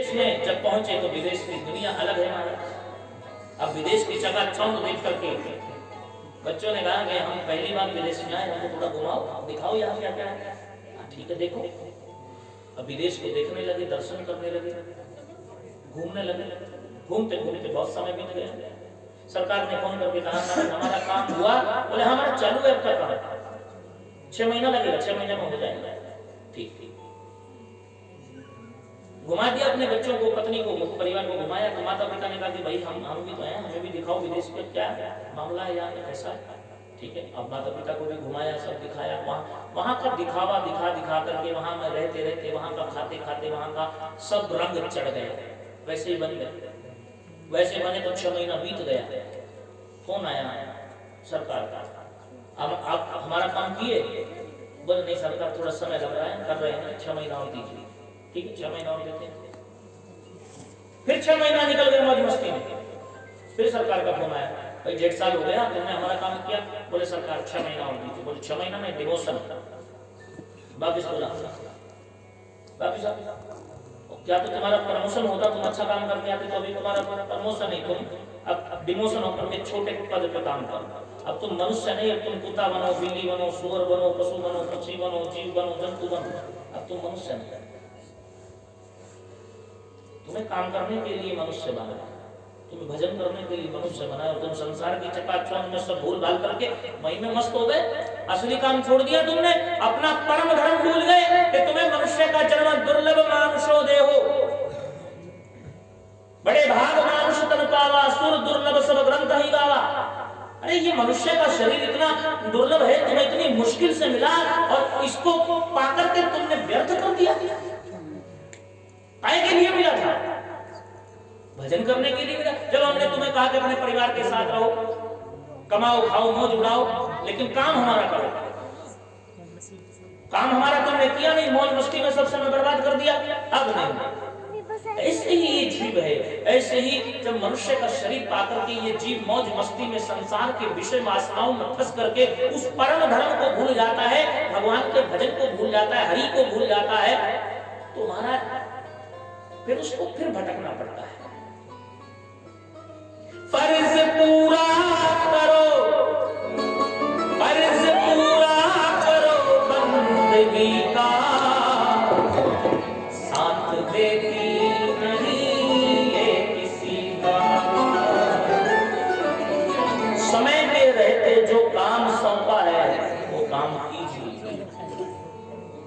विदेश में जब पहुंचे तो विदेश की दुनिया अलग है महाराज। अब विदेश की चकाचौंध देख करके बच्चों ने कहा कि हम पहली बार विदेश में आए, हमको थोड़ा घुमाओ, दिखाओ यहाँ क्या क्या है। ठीक है देखो। अब विदेश को देखने लगे, दर्शन करने लगे, घूमने लगे। घूमते घूमते बहुत समय बीत गया। सरकार ने फोन करके कहा हमारा काम हुआ। बोले हमारा चालू है, अब तक काम 6 महीना लगेगा, 6 महीने में हो जाएगा। ठीक ठीक घुमा दिया अपने बच्चों को, पत्नी को, परिवार को घुमाया। तो माता पिता ने कहा कि भाई हम भी तो हैं, हमें भी दिखाओ विदेश में क्या मामला है, यहाँ कैसा है। ठीक है, अब माता पिता को भी घुमाया, सब दिखाया। वहाँ का दिखावा दिखा करके वहाँ में रहते रहते, वहाँ का खाते खाते वहाँ का सब रंग चढ़ गया। वैसे ही बन गए, वैसे बने तो 6 महीना बीत गया। फोन आया सरकार का, अब आप हमारा काम किए? बोले नहीं सरकार, थोड़ा समय लग रहा है, कर रहे हैं, 6 महीना और दीजिए। ठीक है 6 महीना और देते हैं। फिर 6 महीना निकल गए मौज मस्ती में। फिर सरकार का फोन आया, भाई 1.5 साल हो गया, तुमने हमारा काम किया? बोले सरकार 6 महीना और दीजिए। बोले 6 महीना में डिवोर्सन वापिस बोला, वापिस क्या तो तुम्हारा प्रमोशन होता, तुम अच्छा काम करके आते तो अभी तुम्हारा प्रमोशन नहीं, तुम अब डिमोशन होकर के छोटे पद पे काम करो। अब तुम मनुष्य नहीं, अब तुम कुत्ता बनो, बिल्ली बनो, सुअर बनो, पशु बनो, पक्षी बनो, जीव बनो, जंतु बनो। अब तुम मनुष्य नहीं, तुम्हें काम करने के लिए मनुष्य बनाया, तुम्हें भजन करने के लिए मनुष्य बनाया। और तुम संसार की चकाचौंध में सब भूल भाल करके वहीं में मस्त हो गए। असली काम छोड़ दिया तुमने, अपना परम धर्म भूल गए कि तुम्हें मनुष्य का जन्म दुर्लभ मानुषो देहो, बड़े भाग मानुष तन पावा, सुर दुर्लभ सब ग्रंथ ही गावा। अरे ये मनुष्य का शरीर इतना दुर्लभ है, तुम्हें इतनी मुश्किल से मिला और इसको पाकर के तुमने व्यर्थ कर दिया। काय के लिए मिला था? भजन करने के लिए मिला। चलो हमने तुम्हें कहा कि अपने परिवार के साथ रहो, कमाओ खाओ मौज उड़ाओ, लेकिन काम हमारा करो। काम हमारा तुमने किया नहीं, मौज मस्ती में सब समय बर्बाद कर दिया। अब नहीं। ऐसे ही ये जीव है, ऐसे ही जब मनुष्य का शरीर पाकर के ये जीव मौज मस्ती में संसार के विषय वासनाओं में फंस करके उस परम धर्म को भूल जाता है, भगवान के भजन को भूल जाता है, हरि को भूल जाता है, तो महाराज फिर उसको फिर भटकना पड़ता है। फर्ज पूरा करो, फर्ज पूरा करो बंदगी का, साथ देती नहीं ये किसी का। समय के रहते जो काम सौंपा है वो काम कीजिए।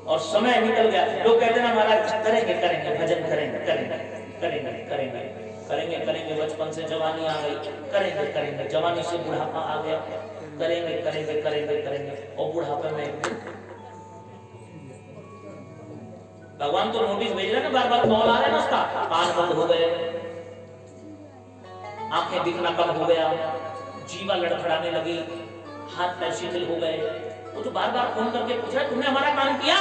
और समय निकल गया, लोग कहते हैं ना महाराज करेंगे करेंगे भजन करेंगे करेंगे करेंगे करेंगे करेंगे करेंगे, बचपन से जवानी आ गई, करेंगे करेंगे, जवानी से बुढ़ापा आ गया, करेंगे करेंगे करेंगे करेंगे, और बुढ़ापे में भगवान तो नोटिस भेज रहे हैं ना, बार बार कॉल आ रहे हैं ना उसका, कान बंद हो गए, आंखें दिखना कम हो गया, जीवा लड़खड़ाने लगी, हाथ पैर शिथिल हो गए। वो तो बार बार फोन करके पूछ रहा है तुमने हमारा काम किया?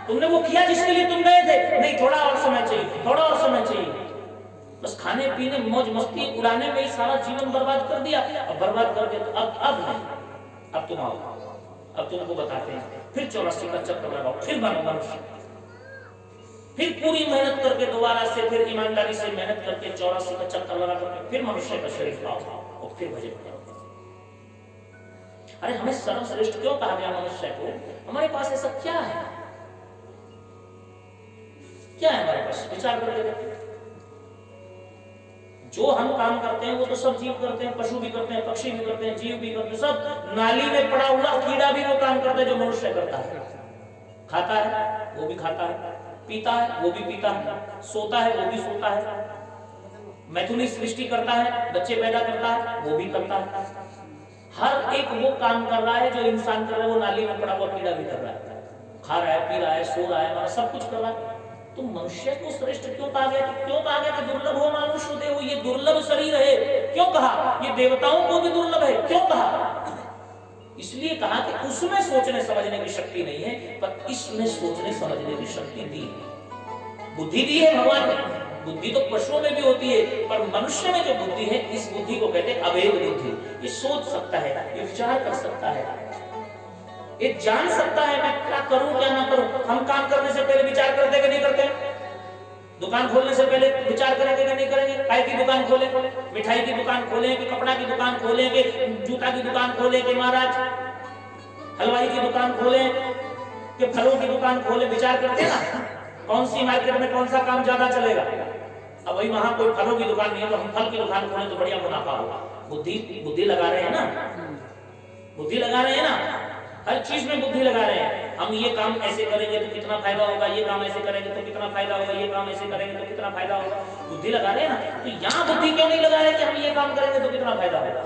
तुमने वो किया जिसके लिए तुम गए थे? नहीं, थोड़ा और समय चाहिए, थोड़ा और समय चाहिए। बस खाने पीने मौज मस्ती उड़ाने में ही सारा जीवन बर्बाद कर दिया। अब बर्बाद करके तो अब नहीं, अब तुम आओ, अब तुमको बताते हैं। फिर 84 का चक्कर लगाओ, फिर बनो मनुष्य, फिर पूरी मेहनत करके दोबारा से, फिर ईमानदारी से मेहनत करके 84 का चक्कर लगा करके फिर मनुष्य का शरीर पाओ और फिर भजन करो। अरे हमें सर्वश्रेष्ठ क्यों कहा गया मनुष्य को? हमारे पास ऐसा क्या है? क्या है हमारे पास? विचार करके जो हम काम करते हैं वो तो सब जीव करते हैं, पशु भी करते हैं, पक्षी भी करते हैं, जीव भी करते हैं, सब नाली में पड़ा हुआ कीड़ा भी वो काम करता है जो मनुष्य करता है। खाता है वो भी खाता है, पीता है वो भी पीता है, सोता है वो भी सोता है, मैथुनी सृष्टि करता है, बच्चे पैदा करता है वो भी करता है। हर एक वो काम कर रहा है जो इंसान कर रहा है, वो नाली में पड़ा हुआ कीड़ा भी कर रहा है, खा रहा है, पी रहा है, सो रहा है, सब कुछ कर रहा है। तो मनुष्य को श्रेष्ठ क्यों कहा गया? क्यों कहा गया कि दुर्लभ हो मानुष देहो? ये दुर्लभ शरीर है, क्यों कहा? ये देवताओं को भी दुर्लभ है, क्यों कहा? इसलिए कहा कि उसमें सोचने समझने की शक्ति नहीं है, पर इसमें सोचने समझने की शक्ति दी है, बुद्धि दी है भगवान ने। बुद्धि तो पशुओं में भी होती है, पर मनुष्य में जो बुद्धि है, इस बुद्धि को कहते हैं अभेद बुद्धि। ये सोच सकता है, ये विचार कर सकता है, ये जान सकता है मैं क्या करूं क्या ना करूं। हम काम करने से पहले विचार करते कि नहीं करते? दुकान खोलने से पहले विचार करेंगे कि नहीं करेंगे? काय की दुकान खोले? मिठाई की दुकान खोले कि कपड़ा की दुकान खोले कि जूता की दुकान खोले कि महाराज हलवाई की दुकान खोले कि फलों की दुकान खोले? विचार करते ना कौन सी मार्केट में कौन सा काम ज्यादा चलेगा। अब वही वहां कोई फलों की दुकान नहीं है तो हम फल की दुकान खोले तो बढ़िया मुनाफा होगा। बुद्धि लगा रहे हैं ना, बुद्धि लगा रहे हैं ना, हर चीज में बुद्धि लगा रहे हैं। हम ये काम ऐसे करेंगे तो कितना फायदा होगा, ये काम ऐसे करेंगे तो कितना फायदा होगा, ये काम ऐसे करेंगे तो कितना फायदा होगा। बुद्धि लगा रहे हैं ना, तो यहाँ बुद्धि क्यों नहीं लगा रहे कि हम ये काम करेंगे तो कितना फायदा होगा?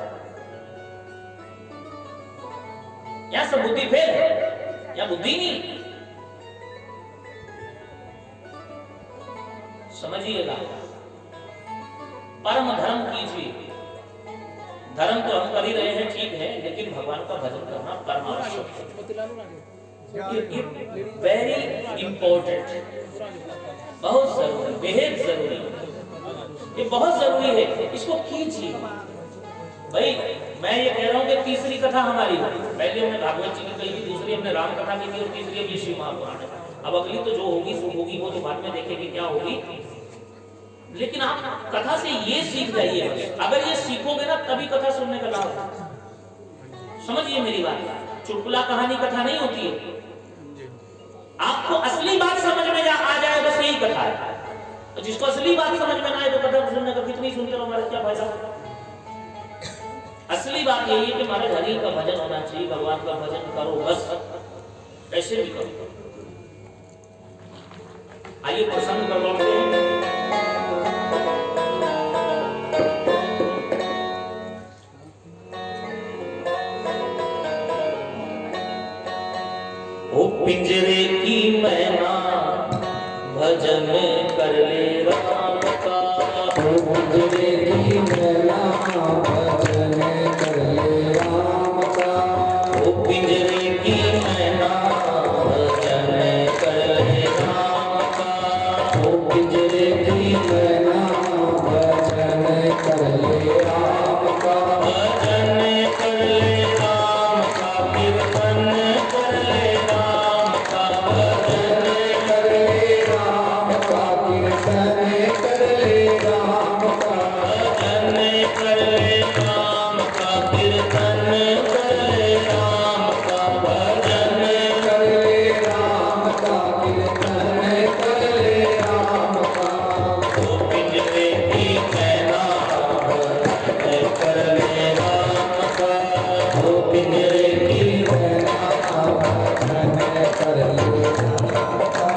यहाँ सब बुद्धि फेल है, यहाँ बुद्धि नहीं। समझिएगा, परम धर्म कीजिए। धर्म तो हम कर ही रहे हैं, ठीक है, लेकिन भगवान का भजन करना परम आवश्यक है। वेरी इंपॉर्टेंट, बहुत जरूरी, बेहद जरूरी, ये बहुत जरूरी है, इसको कीजिए। भाई मैं ये कह रहा हूँ कि तीसरी कथा हमारी है, पहले हमने भागवत जी की कही थी, दूसरी हमने राम कथा की थी और तीसरी अभी श्री महापुराण है। अब अगली तो जो होगी सो होगी, वो तो बाद में देखेंगे क्या होगी। लेकिन आप कथा से ये सीख जाइए, अगर ये सीखोगे ना तभी कथा सुनने का लाभ है। समझिए मेरी बात, चुटकुला कहानी कथा नहीं होती है। आपको असली बात समझ में आ जाए बस यही कथा है। तो जिसको असली बात समझ में ना आए तो कथा सुनने का कितनी सुनते हो हमारे क्या फायदा। असली बात यही है कि हमारे हरि का भजन होना चाहिए, भगवान का भजन करो बस, कैसे भी करो। आइए प्रसंग कर लौटते हैं। ओ पिंजरे की मैना भजन कर ले राम का, पिंजरे की मैना भजन कर ले राम का, ओ पिंजरे की मैना भजन कर ले राम का, ओ पिंजरे की मैना भजन कर ले राम का, भजन कर ले राम का, कीर्तन कर ले राम का, भजन कर ले राम का, कीर्तन कर ले राम का, भजन कर ले राम का, कीर्तन कर ले राम का, भजन कर ले राम का, कीर्तन कर ले राम का, ओ पिंजरे की मैना भजन कर ले राम का, ओ पिंजरे की मैना भजन कर ले राम का।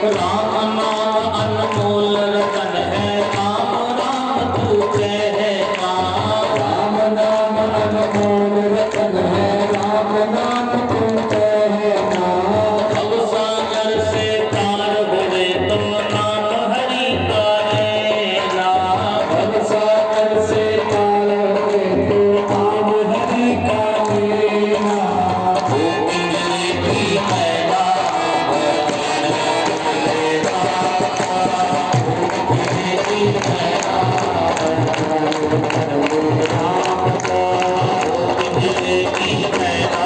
राम नाम अनमोल रतन है, राम राम तू कहना, राम नाम अनमोल रतन है, राम नाम तू कहना, भव सागर से तार हुए तो नाम हरि का लेना, भव सागर से तार हुए तो नाम हरि का लेना, ओ पिंजरे की मैना पिंजरे की मैना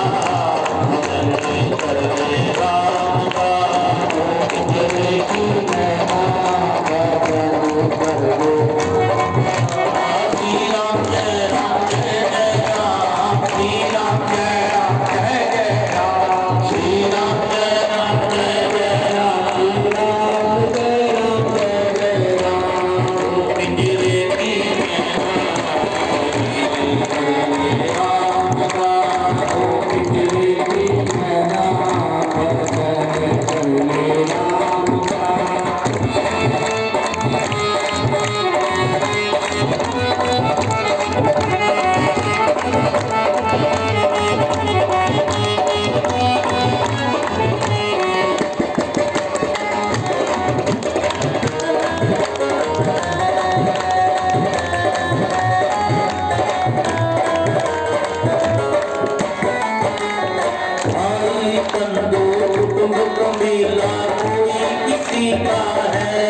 दुख कबीला कोई किसी का है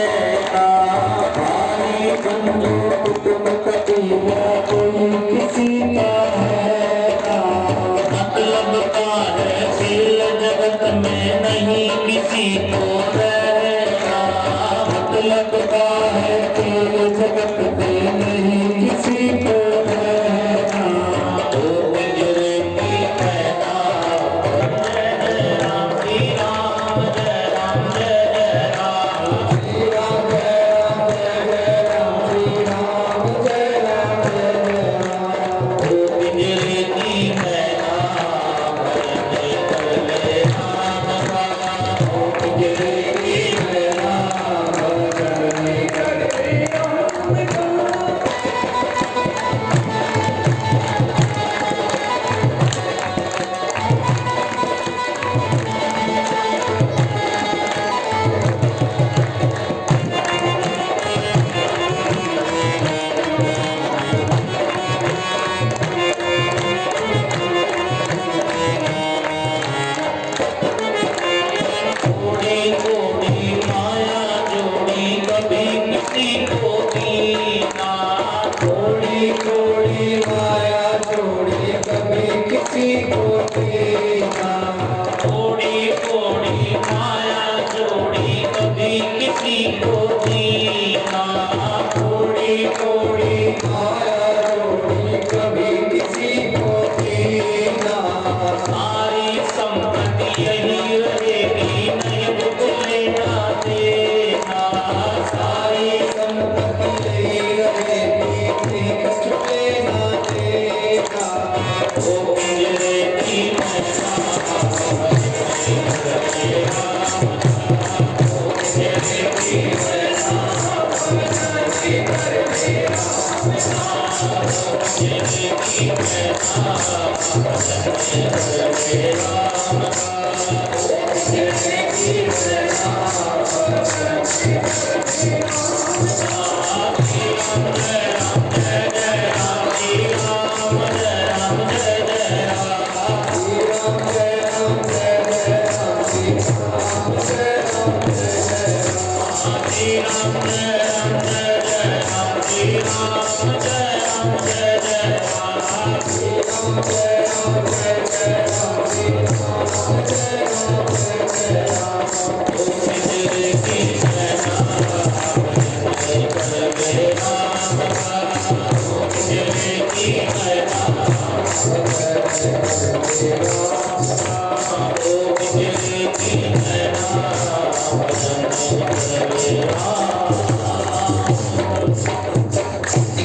भाई बंधु कुटुंब कबीला कोई किसी का है मतलब का है खेल जगत में नहीं किसी को रहना मतलब का है खेल जगत में नहीं किसी को रहना ओ पिंजरे की कहना जय राम श्री राम जय राम जय राम श्री राम जय राम श्री राम जय राम जय राम ओ पिंजरे की कहना भजन कर ले राम का ओ पिंजरे की कहना भजन कर ले राम का थोड़ी थोड़ी माया जोड़ी कभी किसी को दीना थोड़ी थोड़ी माया जोड़ी कभी किसी को दीना थोड़ी थोड़ी माया जोड़ी कभी किसी को दीना थोड़ी थोड़ी माया जोड़ी कभी किसी को दीना सारी संपत्ति यही रहेगी नहीं कुछ लेना देना सारी संपत्ति यही रहेगी नहीं कुछ लेना देना ओ पिंजरे की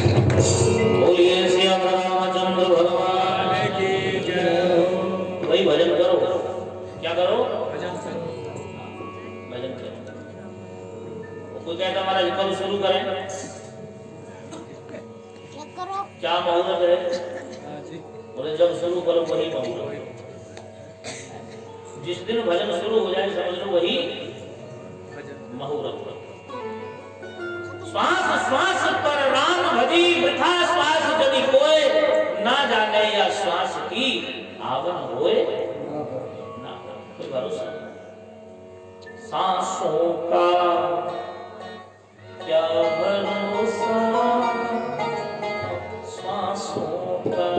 बोलिए श्याम रामचंद्र भगवान की जय। वही भजन करो, क्या करो? भजन करो। कोई कहता महाराज कल शुरू करें, क्या मुहूर्त है? बोले जब शुरू करो वही मुहूर्त। जिस दिन भजन शुरू हो जाए समझ लो वही मुहूर्त। श्वास श्वास पर राम भजी वृथा श्वास यदि कोय ना जाने या श्वास की आवन होए ना कोई भरोसा नहीं। सांसों का क्या भरोसा श्वासों का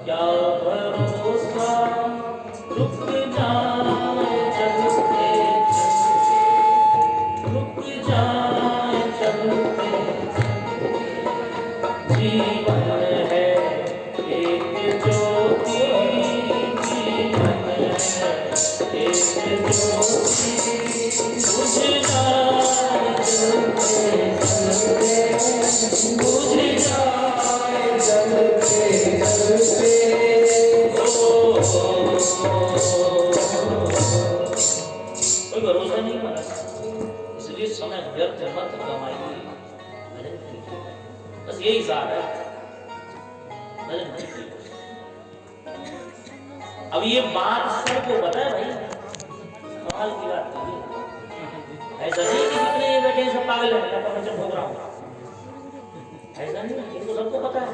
क्या भरोसा रुक जाए चलते रुक जाए चलते जीवन है एक ज्योति जीवन है एक ज्योति बुझ जाए चलते बुझ जाए चलते चलते कोई भरोसा नहीं पड़ा, इसलिए समय व्यर्थ मत गवाइए। भजन कीजिए, बस यही सार है। भजन कीजिए। अब ये बात सबको पता है भाई, कमाल की बात है। ऐसा नहीं कि जितने ये बैठे सब पागल हैं, मैं प्रवचन भोग रहा हूँ, ऐसा नहीं। इनको सबको पता है,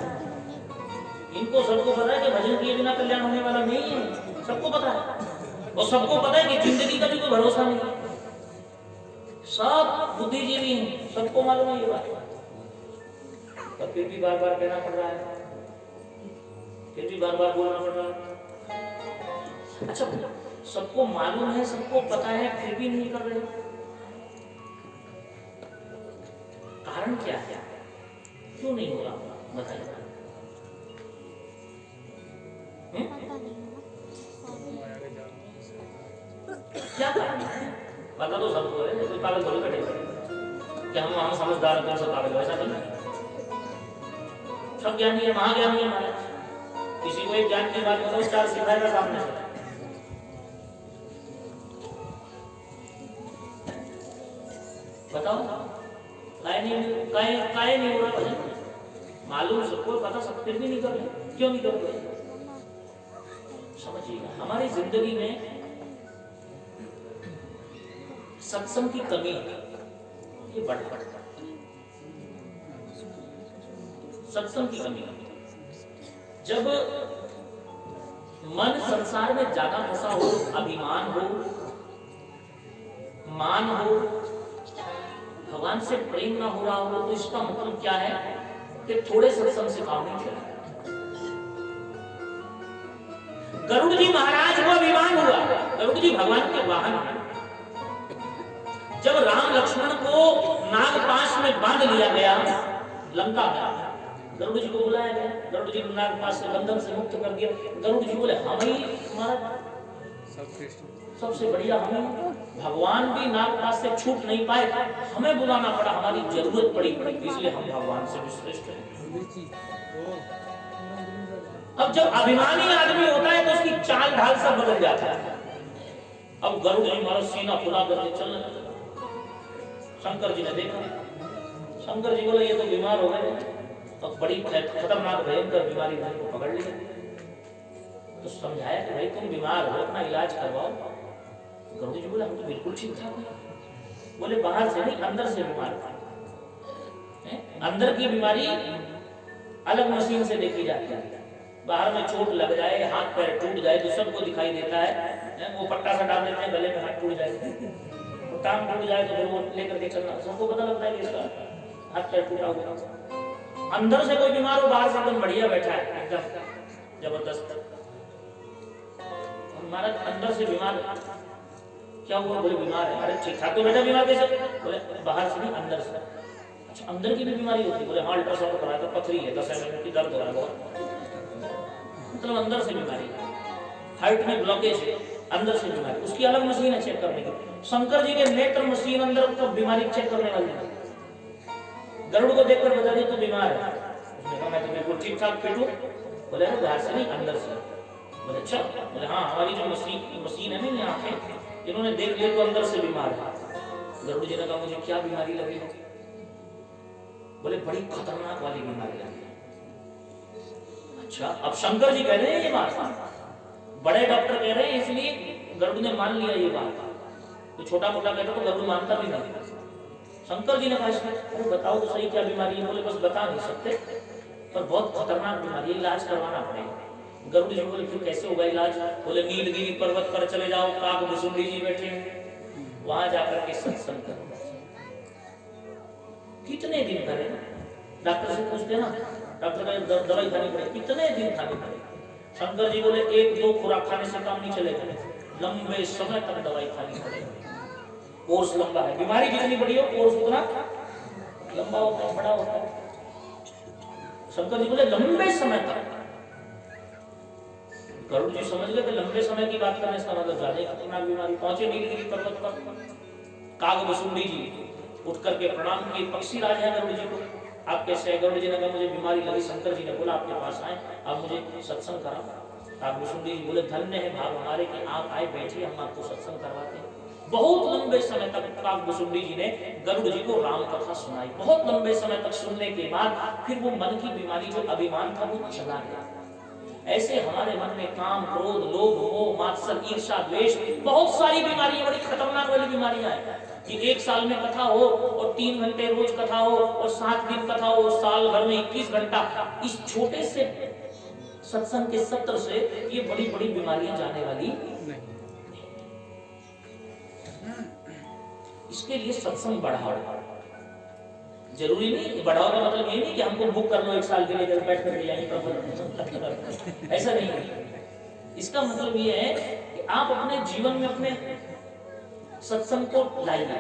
इनको सबको पता है कि भजन किए बिना कल्याण होने वाला नहीं है, सबको पता है। और सबको पता है कि जिंदगी का भी कोई भरोसा नहीं है, सब बुद्धिजीवी हैं, सबको मालूम है ये बात, पर फिर भी बार बार कहना पड़ रहा है, फिर भी बार बार बोलना पड़ रहा है। अच्छा, सबको मालूम है, सबको पता है, फिर भी नहीं कर रहे, कारण क्या है, क्यों नहीं हो रहा, बताइए। क्या कारण है, पता तो सबको है, कोई पागल थोड़ी बैठे कि हम समझदार हैं, सब पागल, ऐसा नहीं है, सब ज्ञानी है, महाज्ञानी है महाराज। किसी को एक ज्ञान की बात करो, चार सिखाएगा सामने से। बताओ, काहे नहीं हो रहा भजन, मालूम सबको, पता सब, फिर भी नहीं कर रहे, क्यों नहीं कर रहे? समझिएगा, हमारी जिंदगी में सत्संग की कमी ये बढ़ सत्संग की कमी। जब मन संसार में ज्यादा फंसा हो, अभिमान हो, मान हो, भगवान से प्रेम ना हो रहा हो, तो इसका मतलब क्या है कि थोड़े सत्संग से काम नहीं चला। गरुड़ जी महाराज को अभिमान हुआ, गरुड़ जी भगवान के वाहन हैं। जब राम लक्ष्मण को नागपाश में बांध लिया गया लंका में, गरुड़ जी को बुलाया गया, गरुड़ जी को नागपाश से बंधन से मुक्त कर दिया। गरुड़ जी बोले हम ही तुम्हारा सबसे बढ़िया, हमें भगवान भी नागपाश से छूट नहीं पाए, हमें बुलाना पड़ा, हमारी जरूरत पड़ी, इसलिए हम भगवान से भी श्रेष्ठ हैं। अब जब अभिमानी आदमी होता है तो उसकी चाल ढाल सब बदल जाता है। अब गरुड़ जी हमारा सीना खुला करके चलने लगे। शंकर जी ने देखा, शंकर जी बोले ये तो बीमार हो गए, तो बड़ी खतरनाक भयंकर बीमारी को पकड़ ली। तो समझाया कि भाई तुम बीमार हो, अपना इलाज करवाओ। गरुड़ जी बोले हम तो बिल्कुल ठीक ठाक हैं। बोले बाहर से नहीं, अंदर से बीमार है। अंदर की बीमारी अलग मशीन से देखी जाती है। बाहर में चोट लग जाए, हाथ पैर टूट जाए तो सबको दिखाई देता है, वो पट्टा सा डाल देते हैं गले में, हाथ टूट जाए, टांग टूट जाए तो फिर वो लेकर के चलना, सबको पता लगता है कि इसका हाथ पैर टूटा हुआ। अंदर से कोई बीमार हो, बाहर से एकदम बढ़िया बैठा है, एकदम जबरदस्त। हमारा अंदर से बीमार, क्या हुआ? बोले बीमार है। अरे ठीक ठाक तो बेटा, बीमार कैसे? बोले बाहर से नहीं, अंदर से। अच्छा, अंदर की भी बीमारी होती? बोले हाँ, अल्ट्रासाउंड कराया था, पथरी है, 10 mm की, दर्द हो रहा है बहुत, मतलब अंदर से बीमारी। हार्ट में ब्लॉकेज है, अंदर से बीमारी, उसकी अलग मशीन है चेक करने की। शंकर जी के नेत्र मशीन अंदर तो बीमारी चेक करने वाली है। गरुड़ को देखकर बता दी तो बीमार है। उसने कहा मैं तो बिल्कुल ठीक ठाक फिट हूँ। बोले अरे बाहर से नहीं, अंदर से। बोले अच्छा? बोले हाँ, हमारी जो मशीन है ना, ये आंखें, इन्होंने देख लिया तो अंदर से बीमार है। गरुड़ जी ने कहा मुझे क्या बीमारी लगी है? बोले बड़ी खतरनाक वाली बीमारी लगी है। अच्छा, अब शंकर जी कह रहे हैं ये बात, बड़े डॉक्टर कह रहे हैं, इसलिए गरुड़ ने मान लिया ये बात। तो छोटा मोटा कहता तो गरुड़ मानता भी नहीं। शंकर जी ने कहा अरे बताओ तो सही क्या बीमारी है? बोले बस बता नहीं सकते, पर बहुत खतरनाक बीमारी है, इलाज करवाना पड़ेगा। गरुड़ जी बोले फिर कैसे होगा इलाज? बोले नीलगिरी पर्वत पर चले जाओ, काग भुसुंडी जी बैठे हैं, वहां जाकर के सत्संग करो। कितने दिन करें? डॉक्टर से पूछते ना, डॉक्टर का दवाई खानी पड़े, कितने दिन खानी पड़े? शंकर जी बोले 1-2 खुराक खाने से काम नहीं चलेगा, लंबे समय तक दवाई खानी पड़ेगी। कोर्स लंबा है, बीमारी जितनी बड़ी हो कोर्स उतना लंबा होता है, बड़ा होता है। शंकर जी बोले लंबे समय तक। गरुड़ जी समझ गए कि लंबे समय की बात करने इसका मतलब ज्यादा खतरनाक बीमारी। पहुंचे नीलगिरी पर्वत पर, काग भुसुंडी जी उठ करके प्रणाम किए। पक्षी राज है गरुड़ जी को, आप कैसे? गरुड़ जी ने कहा मुझे बीमारी लगी। शंकर जी ने बोला आपके पास आए, आप मुझे सत्संग करा। काग भुसुंडी जी बोले धन्य है भाव हमारे कि आप आए, बैठिए, हम आपको सत्संग करवाते हैं। बहुत लंबे समय तक काग भुसुंडी जी ने गरुड़ जी को राम कथा सुनाई। बहुत लंबे समय तक सुनने के बाद फिर वो मन की बीमारी, जो अभिमान था, वो चला गया। ऐसे हमारे मन में काम, क्रोध, लोभ, मोह, मात्सर्य, ईर्ष्या, द्वेष, बहुत सारी बीमारियां, बड़ी खतरनाक वाली बीमारियां हैं कि 1 साल में कथा हो और 3 घंटे रोज कथा हो और 7 दिन कथा हो, साल भर में 21 घंटा, इस छोटे से सत्संग के सत्र से ये बड़ी बड़ी बीमारियां जाने वाली नहीं। इसके लिए सत्संग बढ़ाओ। जरूरी नहीं कि बढ़ाओ का मतलब ये नहीं कि हमको बुक कर लो 1 साल के लिए बैठ कर जाएंगे, ऐसा नहीं है। इसका मतलब ये है कि आप अपने जीवन में अपने सत्संग को लाइए।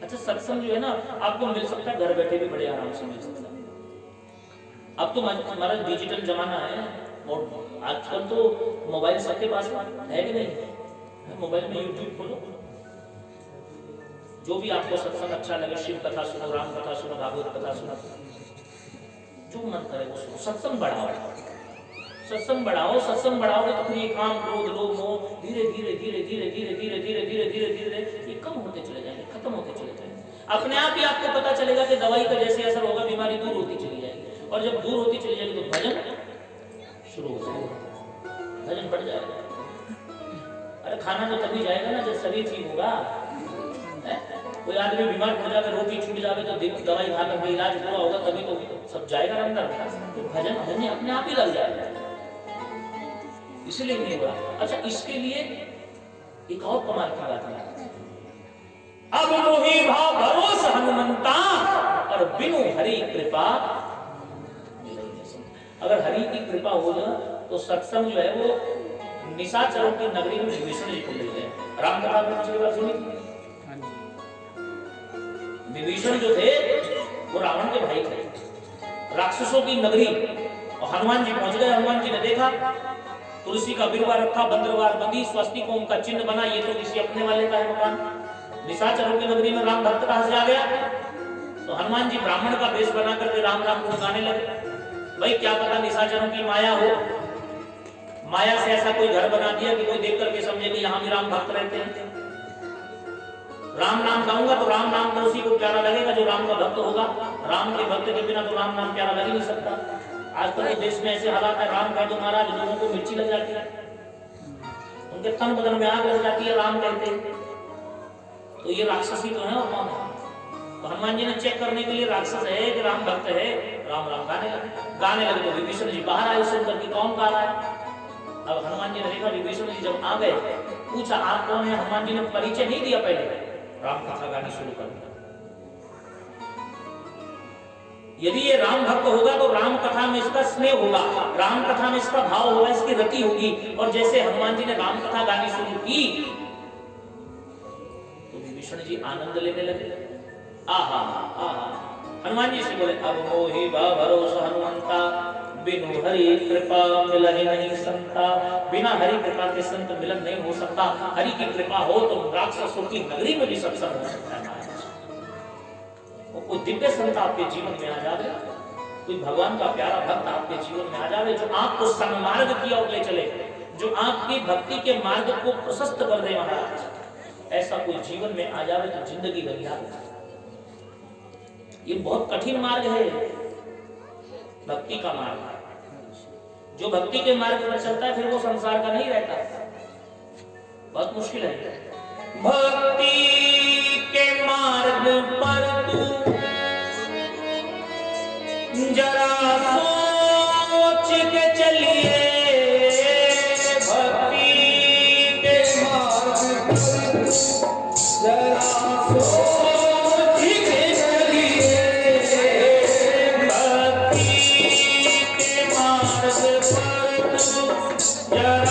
अच्छा, सत्संग जो है ना आपको मिल सकता है घर बैठे भी बड़े आराम से मिल सकता है। अब तो हमारा डिजिटल जमाना है और आजकल तो मोबाइल सबके पास है कि नहीं? मोबाइल में यूट्यूब खोलो, जो भी आपको सत्संग अच्छा लगे, शिव कथा सुनो, राम कथा सुनो, भागवत कथा सुनो, जो मन करे वो सुनो। सत्संग बढ़ाओ, सत्संग बढ़ाओ। सत्संग बढ़ाओगे तो फिर ये काम, क्रोध, लोभ, मोह धीरे धीरे धीरे धीरे धीरे धीरे धीरे धीरे धीरे धीरे ये कम होते चले जाएंगे, खत्म होते चले जाएंगे। अपने आप ही आपको पता चलेगा कि दवाई का जैसे असर होगा बीमारी दूर होती चली जाएगी, और जब दूर होती चली जाएगी तो भजन शुरू हो जाएगा, भजन बढ़ जाएगा। अरे खाना तो तभी जाएगा ना जब शरीर ठीक होगा। कोई आदमी बीमार पड़ जाकर रोटी छूट जावे तो दवाई खा कर इलाज पूरा होगा, तभी तो सब जाएगा अंदर। तो भजन भजन अपने आप ही लग जाएगा, इसलिए नहीं हुआ। अच्छा, इसके लिए एक और कमाल की बात है, अब मोहि भाव भरोस हनुमंता और बिनु हरि कृपा। अगर हरि की कृपा हो जाए तो सत्संग जो है वो निशाचरों की नगरी में विभीषण जी को मिल गए। राम कथा में पिछली बार सुनी, विभीषण जो थे वो रावण के भाई थे, राक्षसों की नगरी, और हनुमान जी पहुंच गए। हनुमान जी ने देखा तुलसी का बिरवा रखा, बंदरवार बंदी, स्वस्तिक ओम का चिन्ह बना, ये तो किसी अपने वाले का है मकान। निशाचरों की नगरी में राम भक्त कहां से आ गया? तो हनुमान जी ब्राह्मण का वेश बना करके राम राम को गाने लगे। भाई क्या पता निशाचरों की माया हो, माया से ऐसा कोई घर बना दिया कि कोई देख करके समझे कि यहाँ भी राम भक्त रहते हैं। राम नाम गाऊंगा तो राम नाम तो उसी को प्यारा लगेगा जो राम का भक्त होगा, राम के भक्त के बिना तो राम नाम प्यारा लग ही नहीं सकता। आजकल तो देश में ऐसे हालात है, राम कह दो महाराज लोगों को मिर्ची लग जाती है, उनके तन बदन में आग लग जाती है राम कहते हैं। तो ये राक्षसी तो है और कौन है? तो हनुमान जी ने चेक करने के लिए राक्षस है कि राम भक्त है, राम राम गाने लगे। तो विभीषण जी बाहर आए सुन करके कौन गा रहा है। अब हनुमान जी ने देखा, विभीषण जी जब आ गए पूछा आप कौन है? हनुमान जी ने परिचय नहीं दिया, पहले राम कथा गानी शुरू कर दिया। यदि ये राम भक्त होगा तो राम कथा में इसका स्नेह होगा, राम कथा में इसका भाव होगा, इसकी रति होगी। और जैसे हनुमान जी ने राम कथा गानी शुरू की तो विभीषण जी आनंद लेने लगे। आहा आहा, हनुमान जी से बोले अब मोहि भरोसा हनुमंता, बिनु हरि कृपा मिलहि नहीं संता। बिना हरि कृपा के संत मिलन नहीं हो सकता। हरि की कृपा हो तो राक्षसों की नगरी में भी सत्संग हो सकता है। कोई दिव्य संत आपके जीवन में आ जावे, कोई भगवान का प्यारा भक्त आपके जीवन में आ जावे, जो आपको सन्मार्ग की ओर ले चले, जो आपकी भक्ति के मार्ग को प्रशस्त कर दे महाराज, ऐसा कोई जीवन में आ जावे तो जिंदगी बन जाए। ये बहुत कठिन मार्ग है भक्ति का मार्ग। जो भक्ति के मार्ग पर चलता है फिर वो संसार का नहीं रहता, बहुत मुश्किल है। भक्ति के मार्ग पर तू जरा सोच के चलिए, भक्ति के मार्ग पर जरा सोच के चलिए, भक्ति के मार्ग पर तू जरा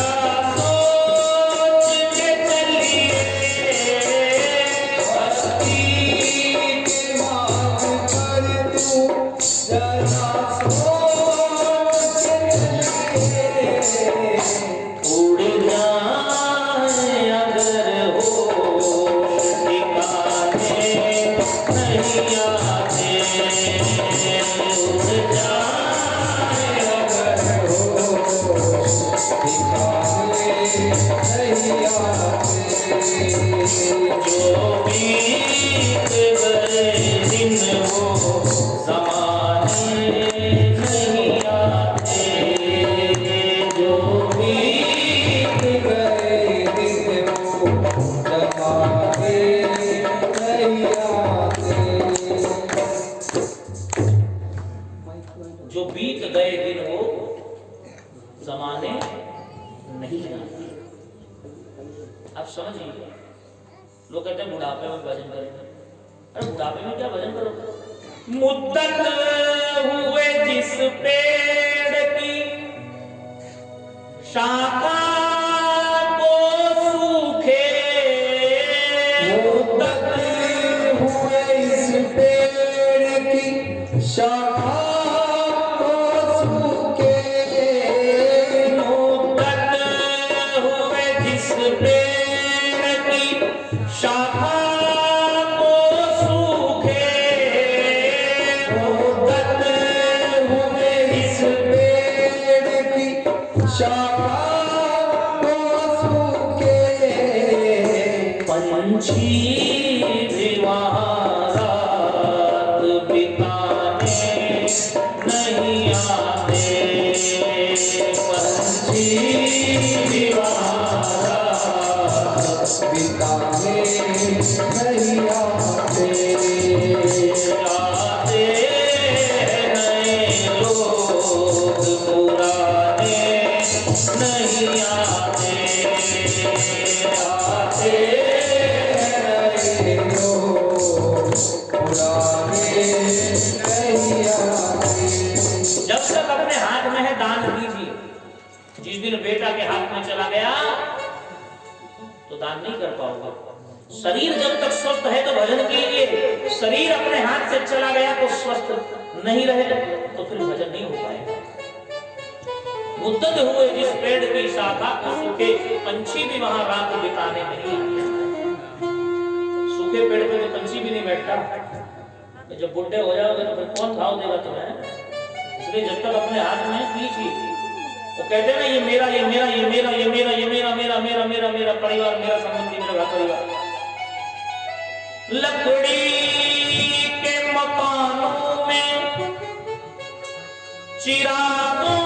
जो बीत गए दिन वो जमाने नहीं आते। आप समझिए, लोग कहते हैं बुढ़ापे में भजन करें, अरे बुढ़ापे में क्या भजन करोगे? मुद्दत हुए जिस पेड़ की शाखा को सूखे, मुद्दत हुए इस पेड़ की शाखा को सूखे, मुद्दत हुए जिस पेड़ की शाखा को सूखे, मुद्दत हुए इस पेड़ की शाखा को सूखे, पंछी भी वहाँ रात बिताने नहीं आते, पंछी भी वहाँ रात बिताने नहीं आते, आते नए लोग पुराने नहीं आते, आते नए लोग पुराने नहीं आते। जब तक अपने हाथ में है दान दीजिए। जिस दिन बेटा के हाथ में चला गया तो दान नहीं कर पाओगे। शरीर जब तक स्वस्थ है तो भजन कीजिए, शरीर अपने हाथ से चला गया तो स्वस्थ नहीं रहे तो फिर भजन नहीं हो पाएगा। मुद्दत हुए जिस पेड़ की शाखा को सूखे, पंछी भी वहां रात बिताने नहीं आते। सूखे पेड़ पे तो पंछी भी नहीं बैठता। तो जब बुढ़े हो जाओगे तो फिर कौन भाव देगा तुम्हें? इसलिए जब तक अपने हाथ में कीजिए। वो कहते हैं ना ये मेरा ये मेरा ये मेरा ये मेरा ये मेरा मेरा मेरा मेरा मेरा परिवार, मेरा संबंधी, मेरा परिवार। लकड़ी के मकानों में चिरागों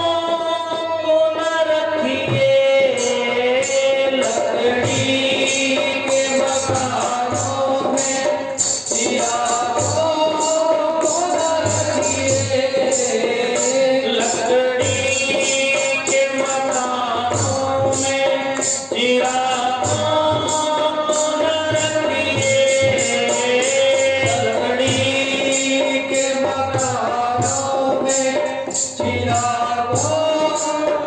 को न रखिए, लकड़ी के मकानों में चिरागों को न रखिए, लकड़ी के मकानों में चिरागों को न रखिए, लकड़ी के मकानों में चिरागों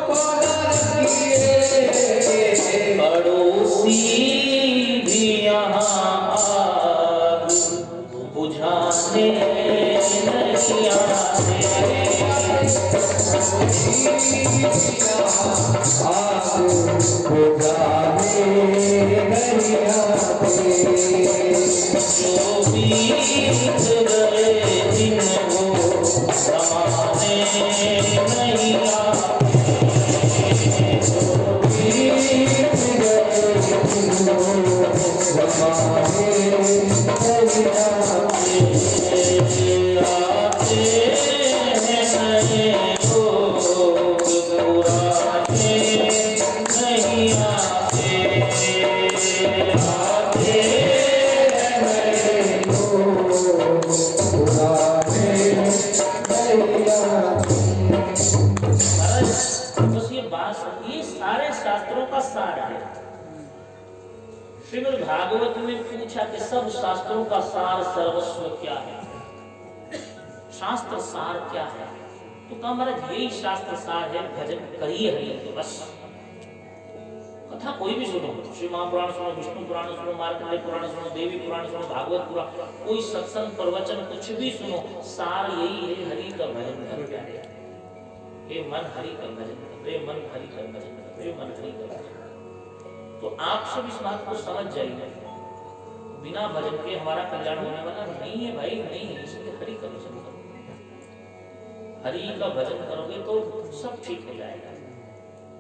को रखिए, पड़ोसी भी यहाँ आग बुझाने नहीं आते, आग बुझाने नहीं आते, जो बीत गए दिन वो समाने नहीं आते, आते नए लोग पुराने नहीं आते, आते नए लोग पुराने नहीं आते। बस ये बात, ये सारे शास्त्रों का सार है। श्रीमद् भागवत में पूछा कि सब शास्त्रों का सार सर्वस्व क्या है, शास्त्र सार क्या है? तो कहा महाराज यही शास्त्र सार है, भजन करिए हरि के बस। कथा कोई भी सुनो, श्री महापुराण सुनो, विष्णु पुराण सुनो, मार्कंडेय पुराण सुनो, देवी पुराण सुनो, भागवत पुराण, कोई सत्संग प्रवचन कुछ भी सुनो, सार यही है, हरि का भजन कर प्यारे। ये मन हरि का भजन कर, ये मन हरि का भजन कर, ये मन हरि का भजन। तो आप सब इस बात को समझ जाइए, बिना भजन के हमारा कल्याण होने वाला नहीं है भाई, नहीं है। इसलिए हरि का भजन करो, हरि का भजन करोगे तो सब ठीक हो जाएगा।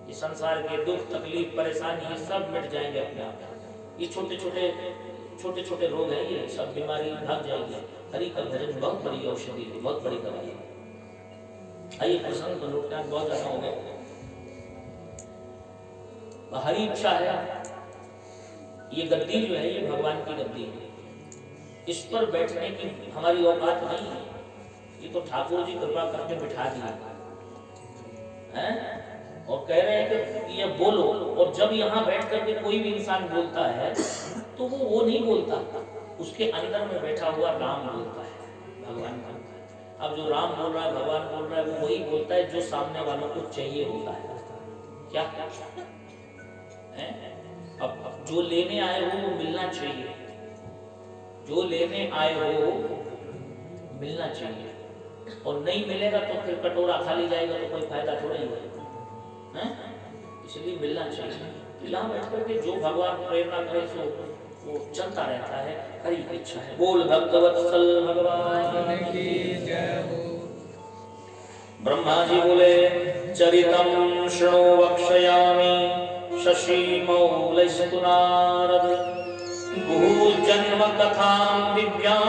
ये संसार के दुख तकलीफ परेशानी ये सब मिट जाएंगे अपने आप। ये छोटे छोटे रोग हैं, ये सब बीमारी भाग जाएगी। हरि का भजन बहुत बड़ी औषधि है, बहुत बड़ी दवाई है। आइए प्रसंग को लुटना बहुत ज्यादा हो गया। हरी इच्छा है, ये गद्दी जो है ये भगवान की गद्दी है, इस पर बैठने की हमारी औकात नहीं है। ये तो ठाकुर जी कृपा करके बिठा दिए हैं और कह रहे हैं कि ये बोलो। और जब यहाँ बैठ करके कोई भी इंसान बोलता है तो वो नहीं बोलता, उसके अंदर में बैठा हुआ राम बोलता है, भगवान बोलता है। अब जो राम बोल रहा है, भगवान बोल रहा है, वो वही बोलता है जो सामने वालों को चाहिए होता है। क्या है? अब जो लेने आए हो वो मिलना चाहिए, जो लेने आए हो मिलना चाहिए, और नहीं मिलेगा तो फिर कटोरा खाली जाएगा तो कोई फायदा थोड़ा ही है, इसलिए मिलना चाहिए। यहाँ बैठ करके जो भगवान प्रेरणा करे सो वो चलता रहता है, हरि की इच्छा है। बोल भक्तवत्सल भगवान की जय हो। ब्रह्मा जी बोले चरितम शृणु वक्ष्यामि शशि मौलस्तु नारद भूजन्म कथां दिव्यां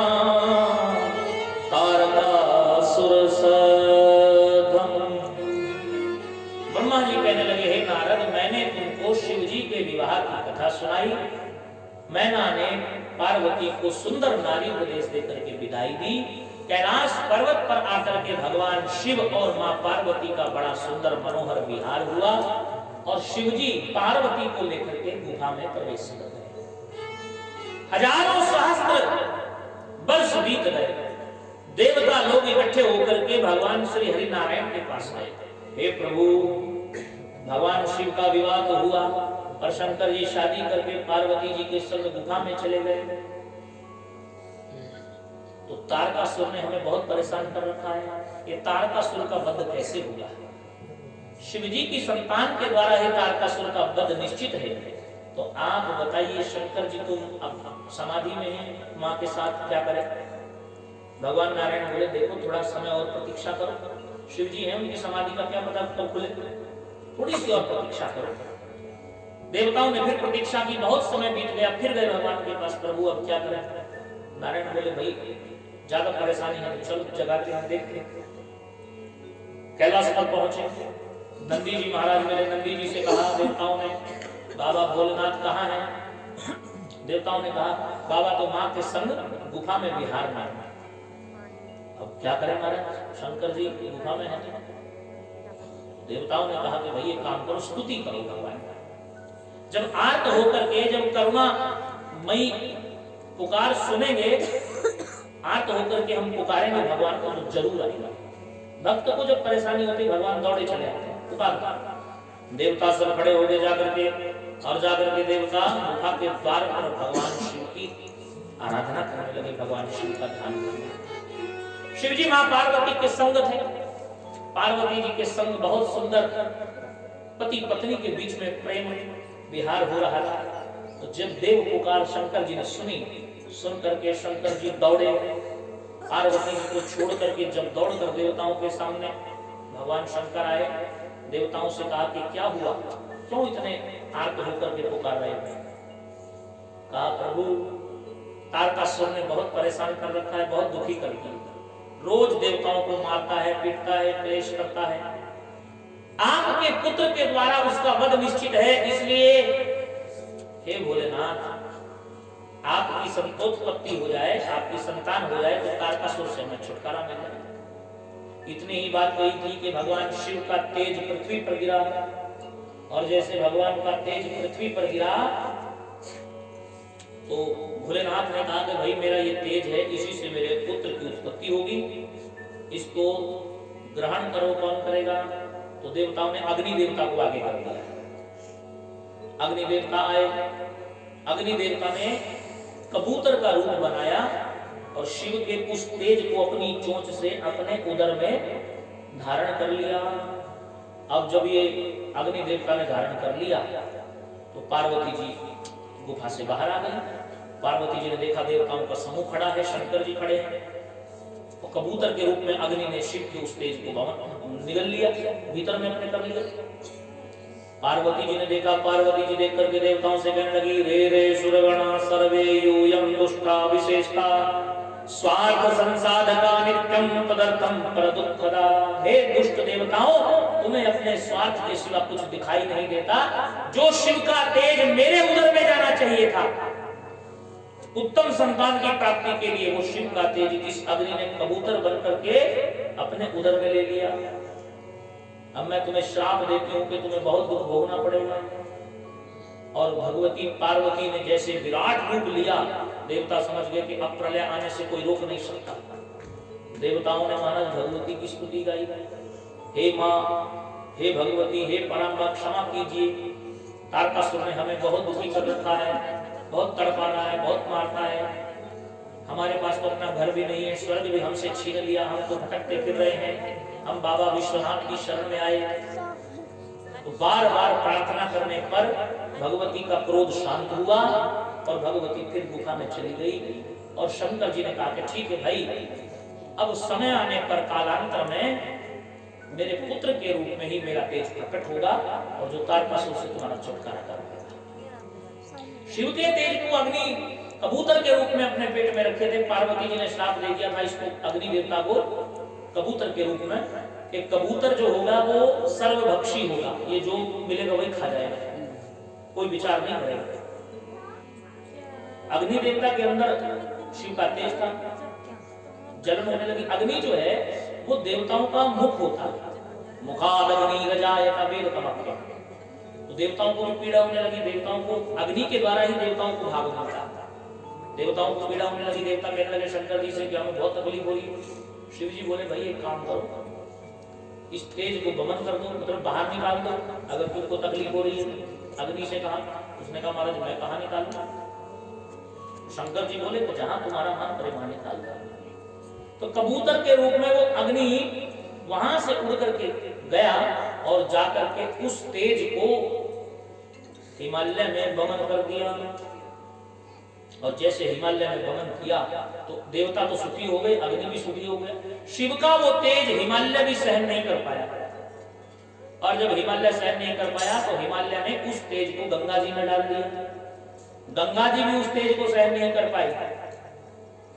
तारकासुर सधम। ब्रह्मा जी कहने लगे, हे नारद, मैंने तुमको शिव जी के विवाह की कथा सुनाई। मैना ने पार्वती को सुंदर नारी उपदेश देकर के विदाई दी। कैलाश पर्वत पर आकर के भगवान शिव और मां पार्वती का बड़ा सुंदर मनोहर विहार हुआ, और शिव जी पार्वती को लेकर के गुफा में प्रवेश कर गए। हजारों सहस्त्र वर्ष बीत गए। देवता लोग इकट्ठे होकर के भगवान श्री हरि नारायण के पास गए। हे प्रभु, भगवान शिव का विवाह तो हुआ, और शंकर जी शादी करके पार्वती जी के संग गुफा में चले गए, तो तारकासुर ने हमें बहुत परेशान कर रखा है। ये तारकासुर का वध कैसे हुआ? शिव जी की संतान के द्वारा ही तारकासुर का वध निश्चित है। तो आप बताइए, शंकर जी तुम अब समाधि में हैं, माँ के साथ क्या करें? भगवान नारायण बोले, देखो थोड़ा समय और प्रतीक्षा करो। शिव जी हैं, उनकी समाधि का क्या पता कब खुले, थोड़ी सी और प्रतीक्षा करो। देवताओं ने फिर प्रतीक्षा की, बहुत समय बीत गया, फिर गए भगवान के पास, प्रभु अब क्या करें? नारायण बोले, भाई ज्यादा परेशानी है तो चल जगाते हैं, देखते। कैलाश पर पहुंचे, नंदी जी महाराज मिले। नंदी जी से कहा देवताओं ने, बाबा भोलेनाथ कहाँ हैं? देवताओं ने कहा, बाबा तो माँ के संग गुफा में विहार में। अब क्या करें महाराज, शंकर जी गुफा में है। देवताओं ने कहा कि भाई एक काम करो, स्तुति करो भगवान। जब आर्त होकर के, जब करुणा मई पुकार सुनेंगे, आर्त होकर के हम पुकारेंगे भगवान को तो जरूर आएगा। भक्त को जब परेशानी होती भगवान दौड़े चले आते हैं, पुकार। देवता सब खड़े हो गए जाकर के, और जाकर के देवता गुफा के द्वार पर भगवान शिव की आराधना करने लगे, भगवान शिव का ध्यान करने। शिव जी मां पार्वती के संग थे। पार्वती जी के संग बहुत सुंदर पति पत्नी के बीच में प्रेम विहार हो रहा था। तो जब देव पुकार शंकर जी ने सुनी, सुन करके शंकर जी दौड़े, पार्वती जी को छोड़ करके जब दौड़कर देवताओं के सामने भगवान शंकर आए, देवताओं से कहा कि क्या हुआ, क्यों इतने आर्त होकर के पुकार रहे हैं? कहा प्रभु, तारकासुर ने बहुत परेशान कर रखा है, बहुत दुखी कर दिया, रोज देवताओं को मारता है, पीटता है, क्लेश करता है। आपके पुत्र के द्वारा उसका वध निश्चित है, इसलिए हे भोलेनाथ, आपकी संतोत्पत्ति हो जाए, आपकी संतान हो जाए तो तारकासुर से हमें छुटकारा मिल जाए। इतनी ही बात कही थी कि भगवान शिव का तेज पृथ्वी पर गिरा, और जैसे भगवान का तेज पृथ्वी पर गिरा तो भोलेनाथ ने कहा कि भाई मेरा ये तेज है, इसी से मेरे पुत्र की उत्पत्ति होगी, इसको ग्रहण करो। कौन करेगा? तो देवताओं ने अग्नि देवता को आगे कर दिया। अग्नि देवता आए। अग्नि देवता ने कबूतर का रूप बनाया और शिव के उस तेज को अपनी चोंच से अपने उदर में धारण कर लिया। अब जब ये अग्नि देवता ने धारण कर लिया तो पार्वती जी गुफा से बाहर आ गई। पार्वती जी ने देखा देवताओं का समूह खड़ा है, शंकर जी खड़े हैं, और कबूतर के रूप में अग्नि ने शिव के उस तेज को निगल लिया, भीतर में अपने कर लिया। पार्वती जी ने देखा, पार्वती जी देख करके देवताओं से कहने लगी, रे रे सुरगणा सर्वे यूयं दुष्टा विशेषता स्वार्थ संसाधका नित्यं तदर्थं परदुःखदा। हे दुष्ट देवताओं, तुम्हें अपने स्वार्थ के सिवा कुछ दिखाई नहीं देता। जो शिव का तेज मेरे उदर में जाना चाहिए था उत्तम संतान की प्राप्ति के लिए, वो शिव का तेज इस अग्नि ने कबूतर बन करके अपने उदर में ले लिया। अब मैं तुम्हें श्राप देती हूं कि तुम्हें बहुत दुख भोगना पड़ेगा। और भगवती पार्वती ने जैसे विराट रूप लिया, देवता समझ गए कि अब प्रलय आने से कोई रोक नहीं सकता। देवताओं ने महाराज भगवती की स्तुति गाई, हे माँ, हे भगवती, हे पराम्बा, क्षमा कीजिए, तारकासुर ने हमें बहुत दुखी कर रखा है, बहुत तड़पा रहा है, बहुत मारता है, हमारे पास तो अपना घर भी नहीं है, स्वर्ग भी हमसे छीन लिया, हम तो भटकते फिर रहे हैं, हम बाबा विश्वनाथ की शरण में आए। तो बार बार प्रार्थना करने पर भगवती का क्रोध शांत हुआ और भगवती फिर गुफा में चली गई। और शंकर जी ने कहा कि ठीक है भाई, अब समय आने पर कालांतर में मेरे पुत्र के रूप में ही मेरा तेज प्रकट होगा और जो तारकासुर से तुम्हारा छुटकारा कर देगा। शिव के तेज को अग्नि कबूतर के रूप में अपने पेट में रखे थे। पार्वती जी ने श्राप दे दिया था इसको, अग्नि देवता को, कबूतर के रूप में। एक कबूतर जो होगा वो सर्वभक्षी होगा, ये जो मिलेगा वही खा जाएगा, कोई विचार नहीं करेगा। अग्नि देवता के अंदर शिव का तेज था, जलन होने लगी। अग्नि जो है वो देवताओं का मुख होता है, मुखादग्नि रजायत वेद कमक्य। तो देवताओं को भी पीड़ा होने लगी, देवताओं को अग्नि के द्वारा ही देवताओं को भाग मिलता। देवताओं को पीड़ा होने लगी, देवता कहने लगे शंकर जी से कि हमें बहुत तकलीफ हो रही। शिव जी बोले भाई एक काम करो, इस तेज को दमन कर दो, मतलब बाहर निकाल दो, अगर तुमको तकलीफ हो रही है। अग्नि से कहा, उसने कहा महाराज मैं कहाँ निकालूं? शंकर जी बोले तो जहां तुम्हारा मन करे वहां निकाल दो। तो कबूतर के रूप में वो अग्नि वहां से उड़ करके गया और जाकर के उस तेज को हिमालय में वमन कर दिया। और जैसे हिमालय में वमन किया तो देवता तो सुखी हो गए, अग्नि भी सुखी हो गए। शिव का वो तेज हिमालय भी सहन नहीं कर पाया, और जब हिमालय सहन नहीं कर पाया तो हिमालय ने उस तेज को गंगा जी में डाल दिया। गंगा जी भी उस तेज को सहन नहीं कर पाई,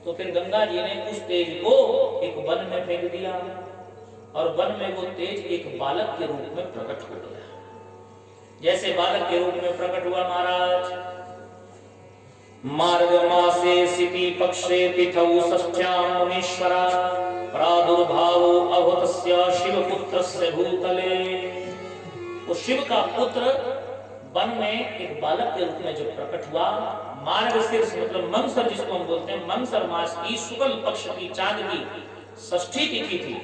तो फिर गंगा जी ने उस तेज को एक वन में फेंक दिया, और वन में वो तेज एक बालक के रूप में प्रकट हो गया। जैसे बालक के रूप में प्रकट हुआ महाराज, मार्ग मासे सिति पक्षे तिथौ षष्ठ्यां मुनीश्वरा प्रादुर्भावो अभूतस्य शिवपुत्रस्य भूतले। वो शिव का पुत्र वन में एक बालक के रूप में जब प्रकट हुआ, मार्गशीर्ष मतलब मंगसर जिसको हम बोलते हैं, मंगसर मास की शुक्ल पक्ष की चांद की षष्ठी तिथि थी,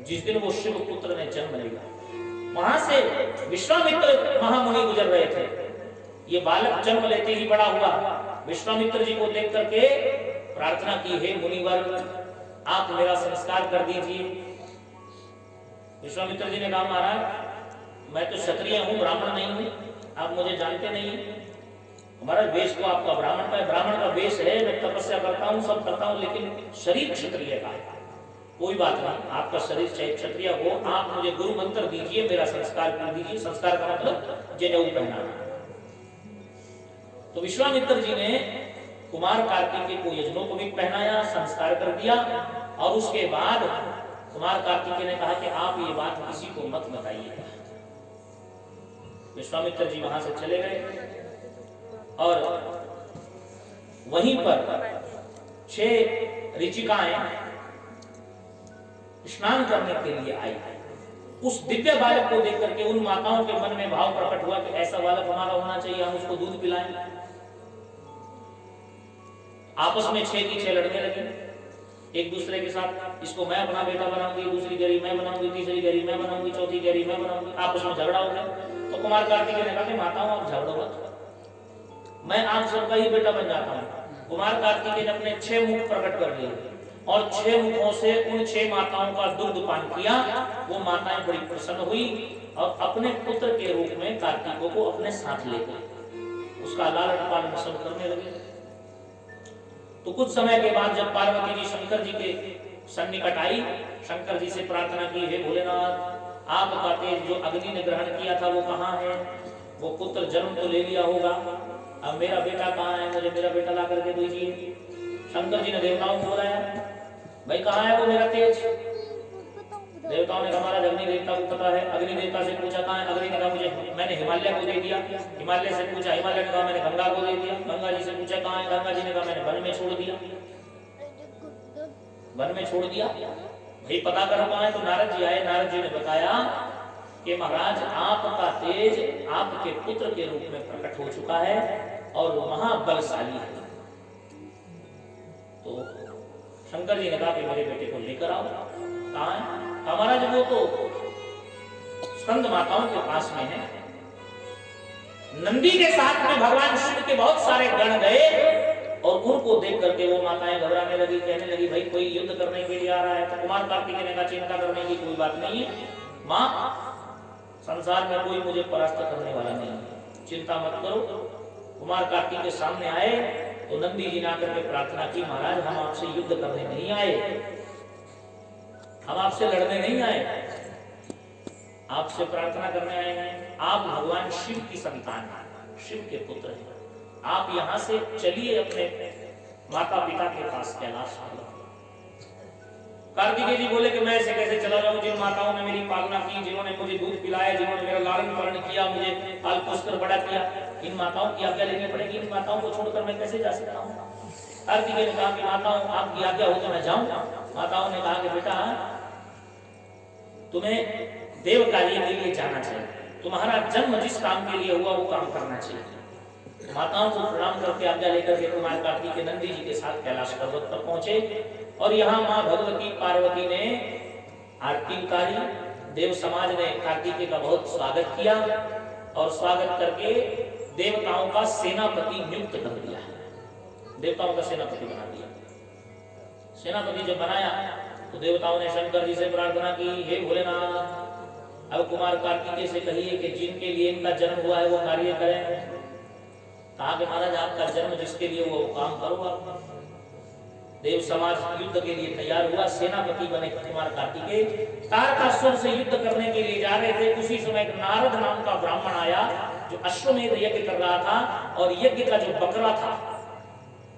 जिस दिन वो शिव पुत्र ने जन्म लिया। वहां से विश्वामित्र महामुनि गुजर रहे थे। ये बालक जन्म लेते ही बड़ा हुआ, विश्वामित्र जी को देख करके प्रार्थना की, हे मुनिवर आप मेरा संस्कार कर दीजिए। विश्वामित्र जी ने कहा महाराज मैं तो क्षत्रिय हूँ, ब्राह्मण नहीं हूँ, आप मुझे जानते नहीं हैं। हमारा वेश तो आपका ब्राह्मण का है, ब्राह्मण का वेश है, मैं तपस्या करता हूँ, सब करता हूँ, लेकिन शरीर क्षत्रिय का है। कोई बात नहीं, आपका शरीर चाहे क्षत्रिय हो, आप मुझे गुरु मंत्र दीजिए, मेरा संस्कार कर दीजिए। संस्कार का मतलब जनेऊ पहनाना। तो विश्वामित्र जी ने कुमार कार्तिकेय को यज्ञोपवीत पहनाया, संस्कार कर दिया, और उसके बाद कुमार कार्तिकेय ने कहा कि आप ये बात किसी को मत बताइएगा। विश्वामित्र जी वहां से चले गए और वहीं पर 6 ऋचिकाएं स्नान करने के लिए आई। उस दिव्य बालक को देख करके उन माताओं के मन में भाव प्रकट हुआ कि ऐसा बालक हमारा होना चाहिए, हम उसको दूध पिलाएं। आपस में 6 की 6 लड़ने लगे एक दूसरे के साथ। इसको मैं अपना बेटा बनाऊंगी, दूसरी गरी मैं बनाऊंगी, तीसरी गरी मैं बनाऊंगी, चौथी गरी मैं बनाऊंगी। आपस में झगड़ा हो गया। तो कुमार कार्तिकेय ने कहा कि माताओं आप झगड़ो मत, मैं आप सबका ही बेटा बन जाता हूँ। कुमार कार्तिकेय ने अपने 6 मुख प्रकट कर लिए और 6 मुखों से उन 6 माताओं का दुग्ध पान किया। वो माताएं बड़ी प्रसन्न हुई और अपने पुत्र के रूप में कार्तिकों को अपने साथ ले गए, उसका लालन पालन सब करने लगे। तो कुछ समय के बाद जब पार्वती जी शंकर जी के सन्निकट आई, शंकर जी से प्रार्थना की, हे भोलेनाथ आपका तेज जो अग्नि ने ग्रहण किया था वो कहाँ है? वो पुत्र जन्म तो ले लिया होगा, अब मेरा बेटा कहाँ है? मुझे मेरा बेटा ला करके दीजिए। शंकर जी ने देवताओं को बुलाया, भाई कहाँ है वो मेरा तेज? देवताओं ने कहा महाराज अग्नि देवता को पता है। अग्नि देवता से पूछा कहाँ है? अग्नि ने कहा मुझे, मैंने हिमालय को दे दिया। हिमालय से पूछा, हिमालय ने कहा मैंने गंगा को दे दिया। गंगा जी से पूछा कहाँ है? गंगा जी ने कहा मैंने वन में छोड़ दिया। वन में छोड़ दिया, भाई पता करो कहाँ है। तो नारद जी आए, नारद जी ने बताया कि महाराज आपका तेज आपके पुत्र के रूप में प्रकट हो चुका है और वो महाबलशाली है। तो शंकर जी ने कहा कि मेरे बेटे को लेकर आओ। कहाँ है? महाराज वो तो स्कंद माताओं के पास में है। नंदी के साथ में भगवान शिव के बहुत सारे गण गए और उनको देख करके वो माताएं घबराने लगी, कहने लगी भाई कोई युद्ध करने के लिए आ रहा है। तो कुमार कार्तिकेय ने कहा चिंता करने की कोई बात नहीं है माँ, संसार में कोई मुझे परास्त करने वाला नहीं है, चिंता मत करो। कुमार कार्तिकेय के सामने आए तो नंदी जी ने आकर के प्रार्थना की, महाराज हम आपसे युद्ध करने नहीं आए, हम आपसे लड़ने नहीं आए, आपसे प्रार्थना करने आए हैं। आप भगवान शिव की संतान हैं, शिव के पुत्र हैं। आप यहां से चलिए अपने माता पिता के पास कैलाश पर। कार्तिकेय जी बोले कि मैं ऐसे कैसे चला जाऊं, जिन माताओं ने मेरी पालना की, जिन्होंने मुझे दूध पिलाया, जिन्होंने मेरा लालन पालन किया, मुझे पाल पोस कर बड़ा किया, इन माताओं की आज्ञा लेनी पड़ेगी। इन माताओं को छोड़कर मैं कैसे जा सकता हूँ? कार्तिकेय ने कहा कि माताओं आपकी आज्ञा हो तो मैं जाऊं। माताओं ने कहा कि बेटा तुम्हें देव कार्य के लिए जाना चाहिए, तुम्हारा जन्म जिस काम के लिए हुआ वो काम करना चाहिए। माताओं को प्रणाम करके आज्ञा लेकर के कुमार कार्तिकेय नंदी जी के साथ कैलाश पर्वत पर पहुंचे और यहाँ माँ भगवती पार्वती ने आरती उतारी। देव समाज ने कार्तिकेय का बहुत स्वागत किया और स्वागत करके देवताओं का सेनापति नियुक्त कर दिया, देवताओं का सेनापति बना दिया। सेनापति जब बनाया तो देवताओं ने शंकर जी से प्रार्थना की, हे भोलेनाथ अब कुमार कार्तिकेय से कहिए कि जिनके लिए इनका जन्म हुआ है वो कार्य करें। कहा कि महाराज आपका जन्म जिसके लिए वो काम करो आप। देव समाज युद्ध के लिए तैयार हुआ, सेनापति बने कुमार कार्तिकेय। तारकासुर से युद्ध करने के लिए जा रहे थे, उसी समय एक नारद नाम का ब्राह्मण आया जो अश्वमेध यज्ञ कर रहा था और यज्ञ का जो बकरा था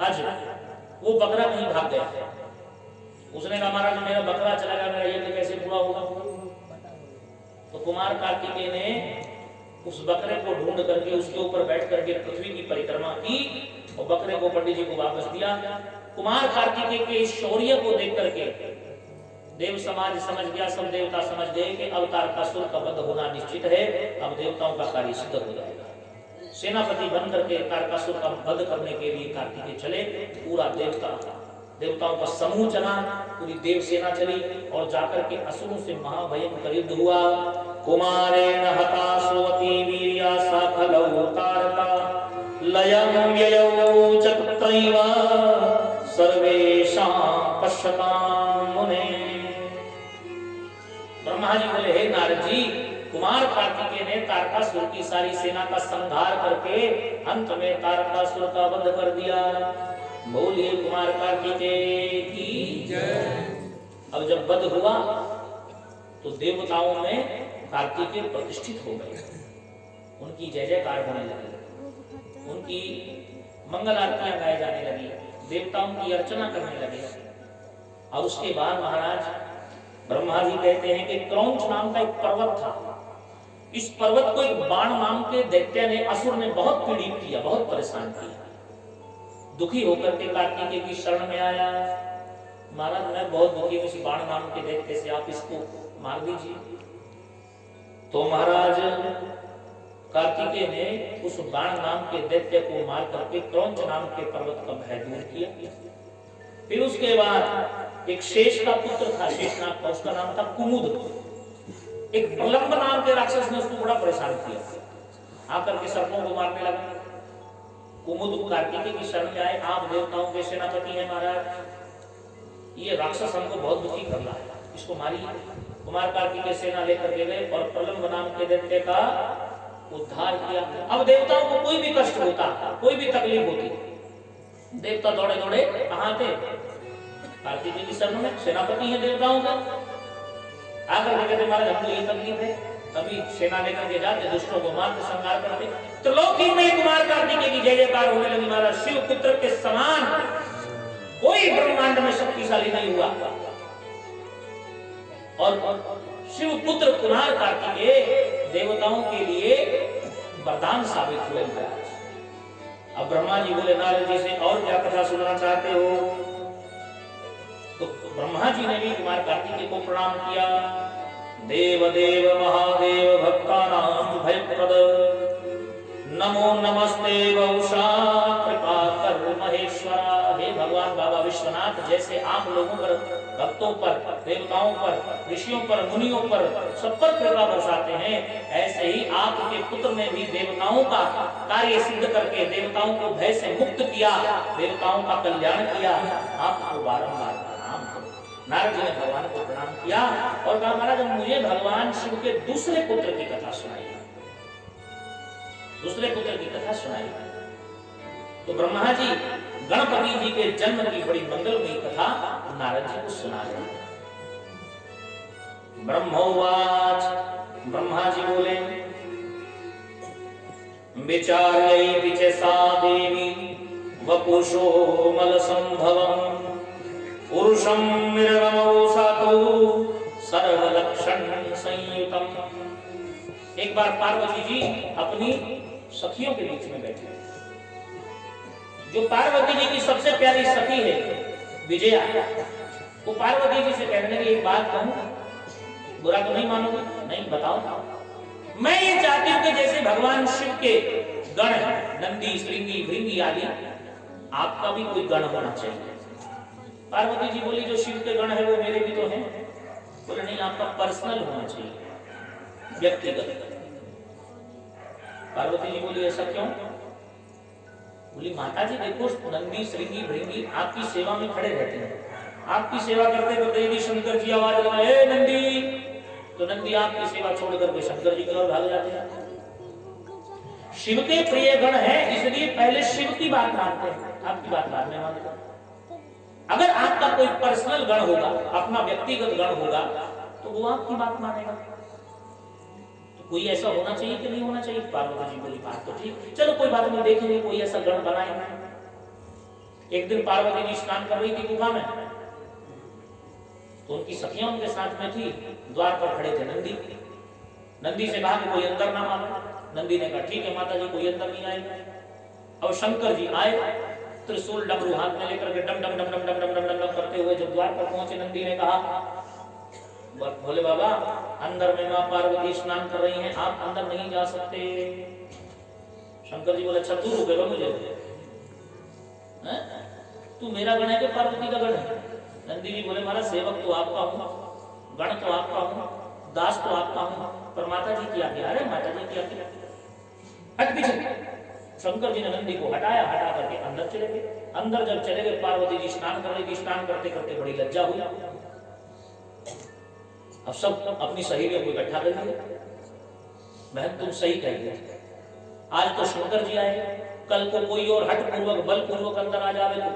आज वो बकरा कहीं भाग गया। उसने कहा महाराज मेरा बकरा चला गया, मेरा यज्ञ कैसे पूरा होगा? तो कुमार कार्तिकेय ने उस बकरे को ढूंढ करके उसके ऊपर बैठ करके पृथ्वी की परिक्रमा की और बकरे को पंडित जी को वापस दिया। कुमार कार्तिकेय के इस शौर्य को देख करके देव समाज समझ गया, सब देवता समझ गए कि अब तारकासुर का वध होना निश्चित है, अब देवताओं का कार्य सिद्ध हो जाएगा। सेनापति बन करके तारकासुर का वध करने के लिए कार्तिकेय चले। पूरा देवताओं का समूह चला, पूरी देव सेना चली और जाकर के असुरों से महाभयंकर युद्ध हुआ। कुमारेण हता सुवती वीर्या साखलौ तारका लयं व्ययौ च तत्रैव सर्वेषां पश्यतां मुने। ब्रह्मा जी बोले हे नारद जी, कुमार कार्तिकेय ने तारकासुर की सारी सेना का संहार करके अंत में तारकासुर का वध कर दिया। बोलिए कुमार कार्तिकेय की जय। अब जब वध हुआ तो देवताओं में कार्तिकेय प्रतिष्ठित हो गए, उनकी जय जयकार होने लगी, उनकी मंगल आरतियां गाई जाने लगी, देवताओं की अर्चना करने लगे। और उसके बाद महाराज ब्रह्मा जी कहते हैं कि क्रौंच नाम का एक पर्वत था। इस पर्वत को एक बाण नाम के दैत्य ने, असुर ने बहुत पीड़ित किया, बहुत परेशान किया। दुखी होकर के कार्तिकेय की शरण में आया, महाराज मैं बहुत दुखी हूं इस बाण नाम के दैत्य से, आप इसको मार दीजिए। तो महाराज कार्तिकेय ने उस बाण नाम के दैत्य को मार करके क्रौंच नाम के पर्वत का भय दूर किया। फिर उसके बाद एक शेष का पुत्र था, शेषनाग का, उसका नाम था कुमुद। एक प्रलंब नाम के राक्षस ने उसको बड़ा परेशान किया, आकर के सर्पों को मारने लगा। कुमुद कार्तिकेय की शरण में आए, आप देवताओं के सेनापति हैं महाराज, ये राक्षस हमको बहुत दुखी कर रहा है, इसको मारिए। कुमार कार्तिकेय सेना लेकर के गए और प्रलंब नाम के दैत्य का उद्धार किया। अब देवताओं को कोई भी कष्ट होता, कोई भी तकलीफ होती, देवता दौड़े दौड़े कहां थे? कार्तिकेय की शरण में, सेनापति हैं देवताओं का। आकर के कहते महाराज हमको ये तकलीफ है, तभी सेना लेकर के जाते, दुष्टों को मार के संहार करते। तो लौकिक में कुमार कार्तिकेय की जय जयकार होने लगी। महाराज शिव पुत्र के समान कोई ब्रह्मांड में शक्तिशाली नहीं हुआ और शिव पुत्र कुमार कार्तिकेय देवताओं के लिए वरदान साबित हुए। अब ब्रह्मा जी बोले नारद जी से और क्या कथा सुनना चाहते हो? तो ब्रह्मा जी ने भी कुमार कार्तिकेय को प्रणाम किया। देव देव महादेव भक्तानां भयप्रद नमो नमस्ते गौषा कृपा कर महेश्वरा। हे भगवान बाबा विश्वनाथ, जैसे आप लोगों पर, भक्तों पर, देवताओं पर, ऋषियों पर, मुनियों पर, सब पर कृपा बरसाते हैं, ऐसे ही आपके पुत्र ने भी देवताओं का कार्य सिद्ध करके देवताओं को भय से मुक्त किया, देवताओं का कल्याण किया। आपको बारंबार प्रणाम करो। नारद जी ने भगवान को प्रणाम किया और कहा, महाराज मुझे भगवान शिव के दूसरे पुत्र की कथा सुनाई, दूसरे पुत्र की कथा सुनाई। तो ब्रह्मा जी गणपति जी के जन्म की बड़ी मंगलमयी कथा नारद जी को सुना रहे हैं। ब्रह्मोवाच, ब्रह्मा जी बोले, विचार्यै च सा देवी वपुषो मल संभवम् पुरुषं निर्गमो सातो सर्वलक्षण संयुतम्। एक बार पार्वती जी अपनी सखियों के बीच में बैठे, जो पार्वती जी की सबसे प्यारी सखी है विजया, वो पार्वती जी से कहने लगी, एक बात कहूं, बुरा तो नहीं मानोगे? नहीं, बताओ। मैं ये चाहती हूं कि जैसे भगवान शिव के गण हैं, नंदी, श्रृंगी, भृंगी आदि, आपका भी कोई गण होना चाहिए। पार्वती जी बोली, जो शिव के गण है वो मेरे भी तो हैं। बोले नहीं, आपका पर्सनल होना चाहिए, व्यक्तिगत। पार्वती जी बोली, ऐसा क्यों? बोली, माता जी देखो, नंदी, श्रृंगी, भृंगी आपकी सेवा में खड़े रहते हैं, आपकी सेवा करते करते यदि शंकर जी आवाज लगाए, हे नंदी, तो नंदी आपकी सेवा छोड़ करके शंकर जी की ओर भाग जाते हैं। शिव के प्रिय गण है, इसलिए पहले शिव की बात मानते हैं, आपकी बात बाद में मानते हैं। अगर आपका कोई पर्सनल गण होगा, अपना व्यक्तिगत गण होगा, तो वो आपकी बात मानेगा। कोई ऐसा होना चाहिए कि नहीं होना चाहिए? पार्वती जी बोली, बात तो ठीक, चलो कोई बात नहीं, देखेंगे कोई ऐसा गण बनाएंगे। एक दिन पार्वती जी स्नान कर रही थी गुफा में, तो उनकी सखियां उनके साथ में थी, द्वार पर खड़े थे नंदी। नंदी से कहा कि कोई अंदर ना माने। नंदी ने कहा, ठीक है माता जी, कोई अंदर नहीं आएगा। अब शंकर जी आए, त्रिशूल डमरू हाथ में लेकर के डम डम डम डम डम डम डम डम करते हुए जब द्वार पर पहुंचे, नंदी ने कहा, भोले बाबा, अंदर में मां पार्वती स्नान कर रही हैं, आप अंदर नहीं जा सकते। शंकर जी बोले, अच्छा तू रुकेगा मुझे? तू मेरा गण है कि पार्वती का गण है? नंदी जी बोले, महाराज सेवक तो आपका हूं, गण तो आपका हूं, दास तो आपका हूं, पर माता जी की आज्ञा। अरे माता जी की आज्ञा, हट पीछे। शंकर जी ने नंदी को हटाया, हटा करके अंदर चले गए। अंदर जब चले गए, पार्वती जी स्नान कर रही थी, स्नान करते करते बड़ी लज्जा हुई। अब सब अपनी सहेलियों को इकट्ठा कर लिया, बहन तुम सही कह रही हो, आज तो शंकर जी आए, कल को कोई और हट पूर्वक बल पूर्वक अंदर आ जावे तो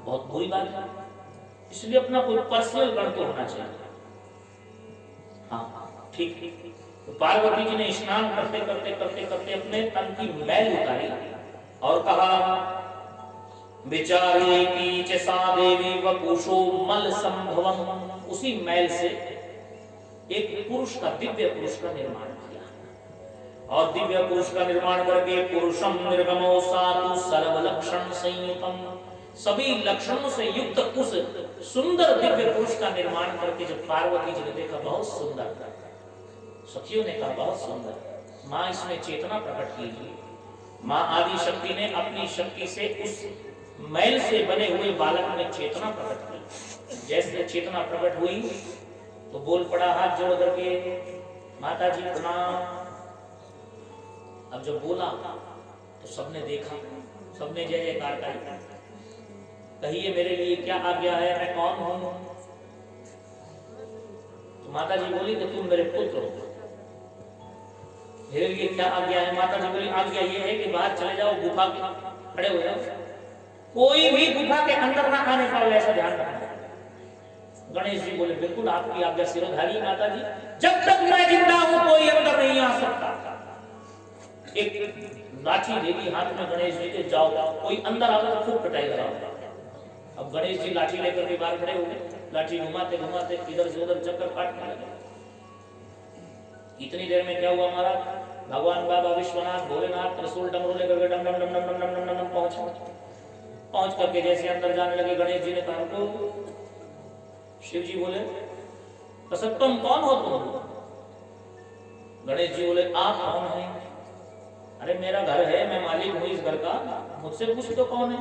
बहुत बुरी बात है, इसलिए अपना कोई पर्सनल गण तो होना चाहिए। हाँ ठीक। तो पार्वती जी ने स्नान करते करते करते करते अपने तन की मैल उतारी और कहा, विचारे की च सा देवी वपुषो मल संभवम। उसी मैल से एक पुरुष का, दिव्य पुरुष का निर्माण किया और दिव्य पुरुष का निर्माण करके पुरुषम निर्गमो सातु सर्वलक्षण संयुतम, सभी लक्षणों से युक्त उस सुंदर दिव्य पुरुष का निर्माण करके जब पार्वती जी ने देखा, बहुत सुंदर, सखियों ने कहा बहुत सुंदर, मां इसमें चेतना प्रकट कीजिए। मां आदि शक्ति ने अपनी शक्ति से उस मैल से बने हुए बालक में चेतना प्रकट की। जैसे चेतना प्रकट हुई तो बोल पड़ा हाथ जोड़ करके, माता जी प्रणाम। अब जब बोला तो सबने देखा, सबने जय जयकार करी। कहिए मेरे लिए क्या आज्ञा है, मैं कौन हूं? तो माता जी बोली कि तुम मेरे पुत्र हो। मेरे लिए क्या आज्ञा है? माता जी बोली, आज्ञा ये है कि बाहर चले जाओ, गुफा के खड़े हो जाओ, कोई भी गुफा के अंदर ना आने पाए, ऐसा ध्यान रखना। गणेश जी बोले, बिल्कुल आपकी आज्ञा सिरोधारी माता जी, जब तक मैं जिंदा हूं कोई अंदर नहीं आ सकता। एक लाठी देगी हाथ में गणेश जी के, जाओ कोई अंदर आवे तो खूब पिटाई कराओ। अब गणेश जी लाठी लेकर के बाहर खड़े हो गए, लाठी घुमाते घुमाते इधर से उधर चक्कर काटने लगे। इतनी देर में क्या हुआ महाराज, भगवान बाबा विश्वनाथ भोलेनाथ त्रिशूल डमरू लेकर के डम डम डम डम डम डम डम पहुंच करके जैसे अंदर जाने लगे, गणेश जी ने कहा तो शिव जी बोले, तुम कौन हो तुम? गणेश जी बोले आप कौन हैं? अरे मेरा घर है, मैं मालिक हूँ इस घर का, मुझसे पूछ तो कौन है?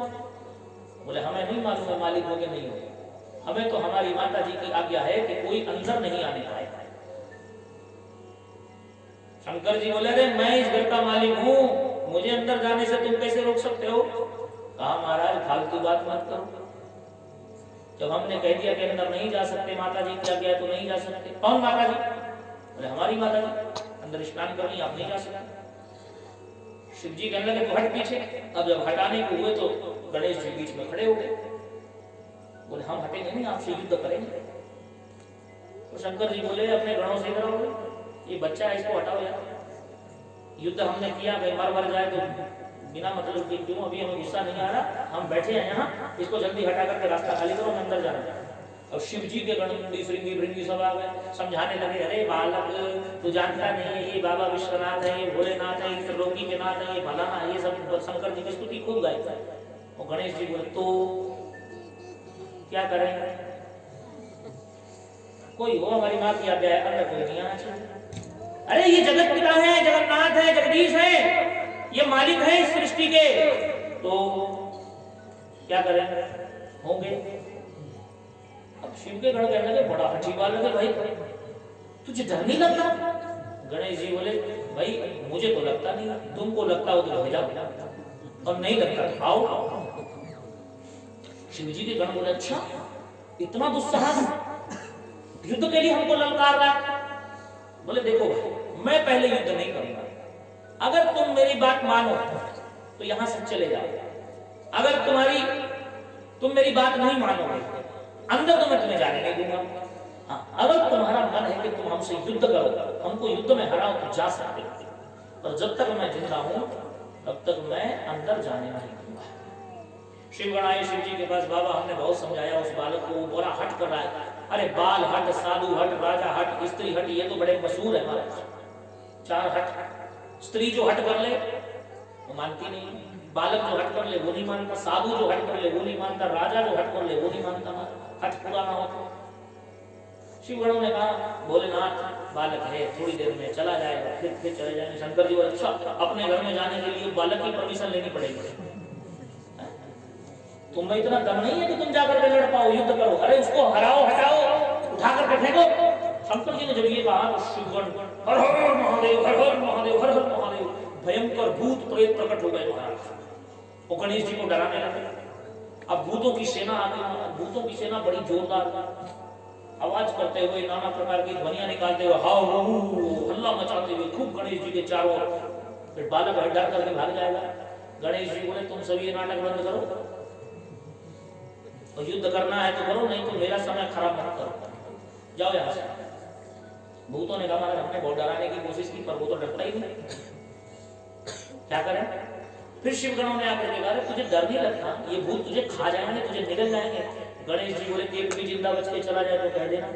बोले हमें नहीं मालूम है मालिक हो के नहीं हो, हमें तो हमारी माता जी की आज्ञा है कि कोई अंदर नहीं आने पाए। शंकर जी बोले अरे मैं इस घर का मालिक हूँ, मुझे अंदर जाने से तुम कैसे रोक सकते हो? कहा महाराज फालतू बात मत करो, जब हमने कह दिया कि अंदर नहीं जा सकते, माता जी की आज्ञा है तो नहीं जा सकते। कौन माता जी? बोले हमारी माता जी, अंदर स्नान करनी, आप नहीं जा सकते। शिव जी कहने लगे तो हट पीछे। अब जब हटाने को हुए तो गणेश जी बीच में खड़े हो गए। बोले हम हटेंगे नहीं, आपसे युद्ध करेंगे। तो शंकर जी बोले अपने गणों से करोगे, ये बच्चा है इसको हटाओ यार, युद्ध हमने किया, भाई मर जाए तो बिना मतलब कि क्यों, अभी हमें गुस्सा नहीं आ रहा, हम बैठे हैं यहाँ, इसको जल्दी हटा करके रास्ता खाली करो, अंदर जाना। और शिव जी के गण श्रृंगी भृंगी सब आ गए, समझाने लगे अरे बालक तू जानता नहीं है, ये बाबा विश्वनाथ है, ये भोलेनाथ है, ये त्रिलोकी के नाथ है, ये फलाना, ये सब शंकर जी की स्तुति खूब गाई। और गणेश जी बोले तो क्या करें, कोई हो हमारी माँ की आज्ञा है, अंदर कोई नहीं आना चाहिए। अरे ये जगत पिता है, जगन्नाथ है, जगदीश है, ये मालिक है इस सृष्टि के, तो क्या करें होंगे। अब शिव के गण कहने लगे बड़ा हठी बालक है भाई, तुझे डर नहीं लगता? गणेश जी बोले भाई मुझे तो लगता नहीं, तुमको लगता हो तो भेजा, और नहीं लगता तो आओ। शिव जी के गण बोले अच्छा इतना दुस्साहस, युद्ध के लिए हमको ललकार रहा है? बोले देखो मैं पहले युद्ध नहीं करूंगा, अगर तुम मेरी बात मानो तो यहां से चले जाओ, अगर तुम मेरी बात नहीं मानोगे अंदर तो मैं तुम्हें जाने नहीं दूंगा। हाँ, अगर तुम्हारा मन है कि तुम हमसे युद्ध करो, हमको युद्ध में हराओ तो जा सकते हो, पर जब तक मैं जिंदा हूं तब तक मैं अंदर जाने नहीं दूंगा। शिव गण आए शिव जी के पास, बाबा हमने बहुत समझाया उस बालक को, वो बड़ा हट कर रहा है। अरे बाल हट, साधु हट, राजा हट, स्त्री हट, ये तो बड़े मशहूर है हमारे, चार हट। स्त्री जो हट कर ले वो मानती नहीं, बालक जो हट कर ले वो नहीं मानता, साधु जो हट कर ले वो नहीं मानता, राजा जो हट कर ले वो नहीं मानता, हट पूरा ना हो। शिवगणों ने कहा भोलेनाथ बालक है, थोड़ी देर में चला जाएगा, फिर चले जाएंगे। शंकर जी बोले अच्छा अपने घर में जाने के लिए बालक की परमिशन लेनी पड़ेगी, तुम्हें इतना दम नहीं है कि तुम जाकर के लड़ पाओ, युद्ध करो, अरे उसको हराओ, हटाओ, उठा करके फेंको। शंकर जी ने जब ये कहा तो शिवगण हर हर महादेव, हर हर महादेव, हर हर महादेव, भयंकर भूत प्रेत प्रकट हो गए महाराज, वो गणेश जी को डराने लगे। अब भूतों की सेना आ गई, भूतों की सेना बड़ी जोरदार आवाज करते हुए, नाना प्रकार की ध्वनियां निकालते हुए, हाउ हल्ला मचाते हुए खूब गणेश जी के चारों ओर। फिर बालक डर करके भाग जाएगा। गणेश जी बोले तुम सभी ये नाटक बंद करो, और युद्ध करना है तो करो, नहीं तो मेरा समय खराब मत करो, जाओ यहाँ से। भूतों ने कहा हमने बहुत डराने की कोशिश की पर वो तो डरता ही नहीं, क्या करें? फिर शिवगणों ने आकर के कहा तुझे डर नहीं लगता, ये भूत तुझे खा जाएंगे, तुझे निगल जाएंगे। गणेश जी बोले एक भी जिंदा बच के चला जाए तो कह देना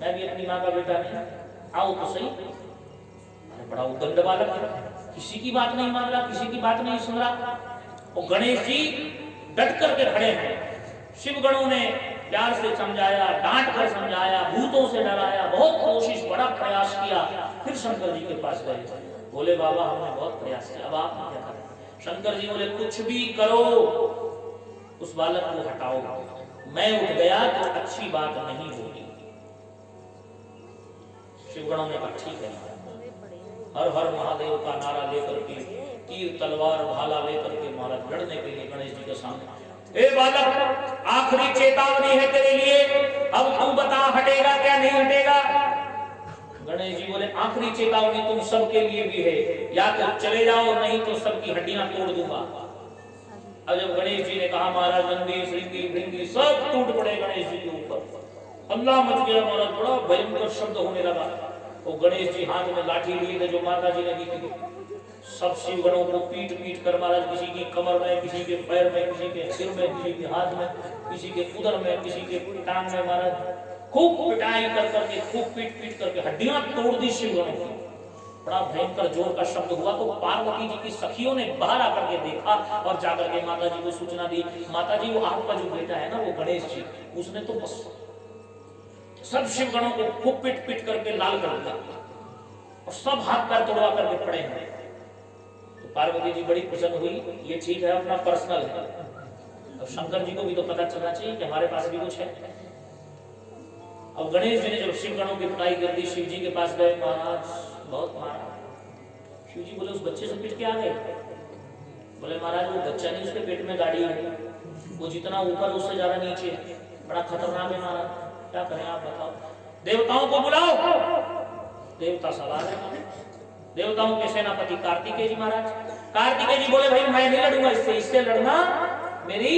मैं भी अपनी माँ का बेटा नहीं, आओ तो सही। अरे बड़ा उद्दंड बालक है, किसी की बात नहीं मान रहा, किसी की बात नहीं सुन रहा। और गणेश जी डट करके खड़े हैं। शिवगणों ने प्यार से समझाया, डांट कर समझाया, भूतों से डराया, बहुत कोशिश, बड़ा प्रयास किया। फिर शंकर जी के पास गए, बोले बाबा हमने बहुत प्रयास किया, अब आप क्या करें? शंकर जी बोले कुछ भी करो, उस बालक को हटाओ, मैं उठ गया तो अच्छी बात नहीं होगी। शिवगणों ने कहा ठीक है। हर हर महादेव का नारा लेकर के, तीर तलवार भाला लेकर के महाराज लड़ने के लिए गणेश जी के सामने। ए बालक आखिरी चेतावनी है तेरे लिए, अब तू बता हटेगा क्या नहीं हटेगा? गणेश जी बोले आखिरी चेतावनी तुम सबके लिए भी है, या तो चले जाओ नहीं तो सबकी हड्डियां तोड़ दूंगा। अब जब गणेश जी ने कहा महाराज नंदी श्रृंगी भृंगी सब टूट पड़े गणेश जी के ऊपर, हल्ला मच गया महाराज, बड़ा भयंकर शब्द होने लगा। वो गणेश जी हाथ में लाठी लिए थे जो माता जी ने दी थी, सब शिवगणों को पीट पीट कर महाराज, किसी की कमर में, किसी के पैर में, किसी के सिर में, किसी के हाथ में, किसी के उदर में, किसी के टांग में महाराज खूब पिटाई कर करके, खूब पीट पीट करके हड्डियां तोड़ दी शिवगणों की। बड़ा भयंकर जोर का शब्द हुआ तो पार्वती जी की सखियों ने बाहर आकर के देखा और जाकर के माता जी को सूचना दी, माता जी वो आपका जो बेटा है ना वो गणेश जी, उसने तो बस सब शिवगणों को खूब पीट पीट करके लाल कर दिया। और सब हाथ पैर तोड़वा करके पड़े हैं। तो पार्वती जी बड़ी प्रसन्न हुई, ये ठीक है अपना पर्सनल है। अब शंकर जी को भी तो पता चलना चाहिए कि हमारे पास भी कुछ है। अब गणेश जी ने जब शिव गणों की पिटाई कर दी, शिव जी के पास गए, महाराज बहुत मारा। शिव जी बोले उस बच्चे से पिट के आ गए? बोले महाराज वो बच्चा नहीं, उसके पेट में गाड़ी है, वो जितना ऊपर उससे ज्यादा नीचे, बड़ा खतरनाक है महाराज, क्या करें आप बताओ। देवताओं को बुलाओ। देवता सवाल है, देवताओं के सेनापति कार्तिकेय जी महाराज। कार्तिकेय जी बोले भाई मैं नहीं लड़ूंगा इससे, इससे लड़ना मेरी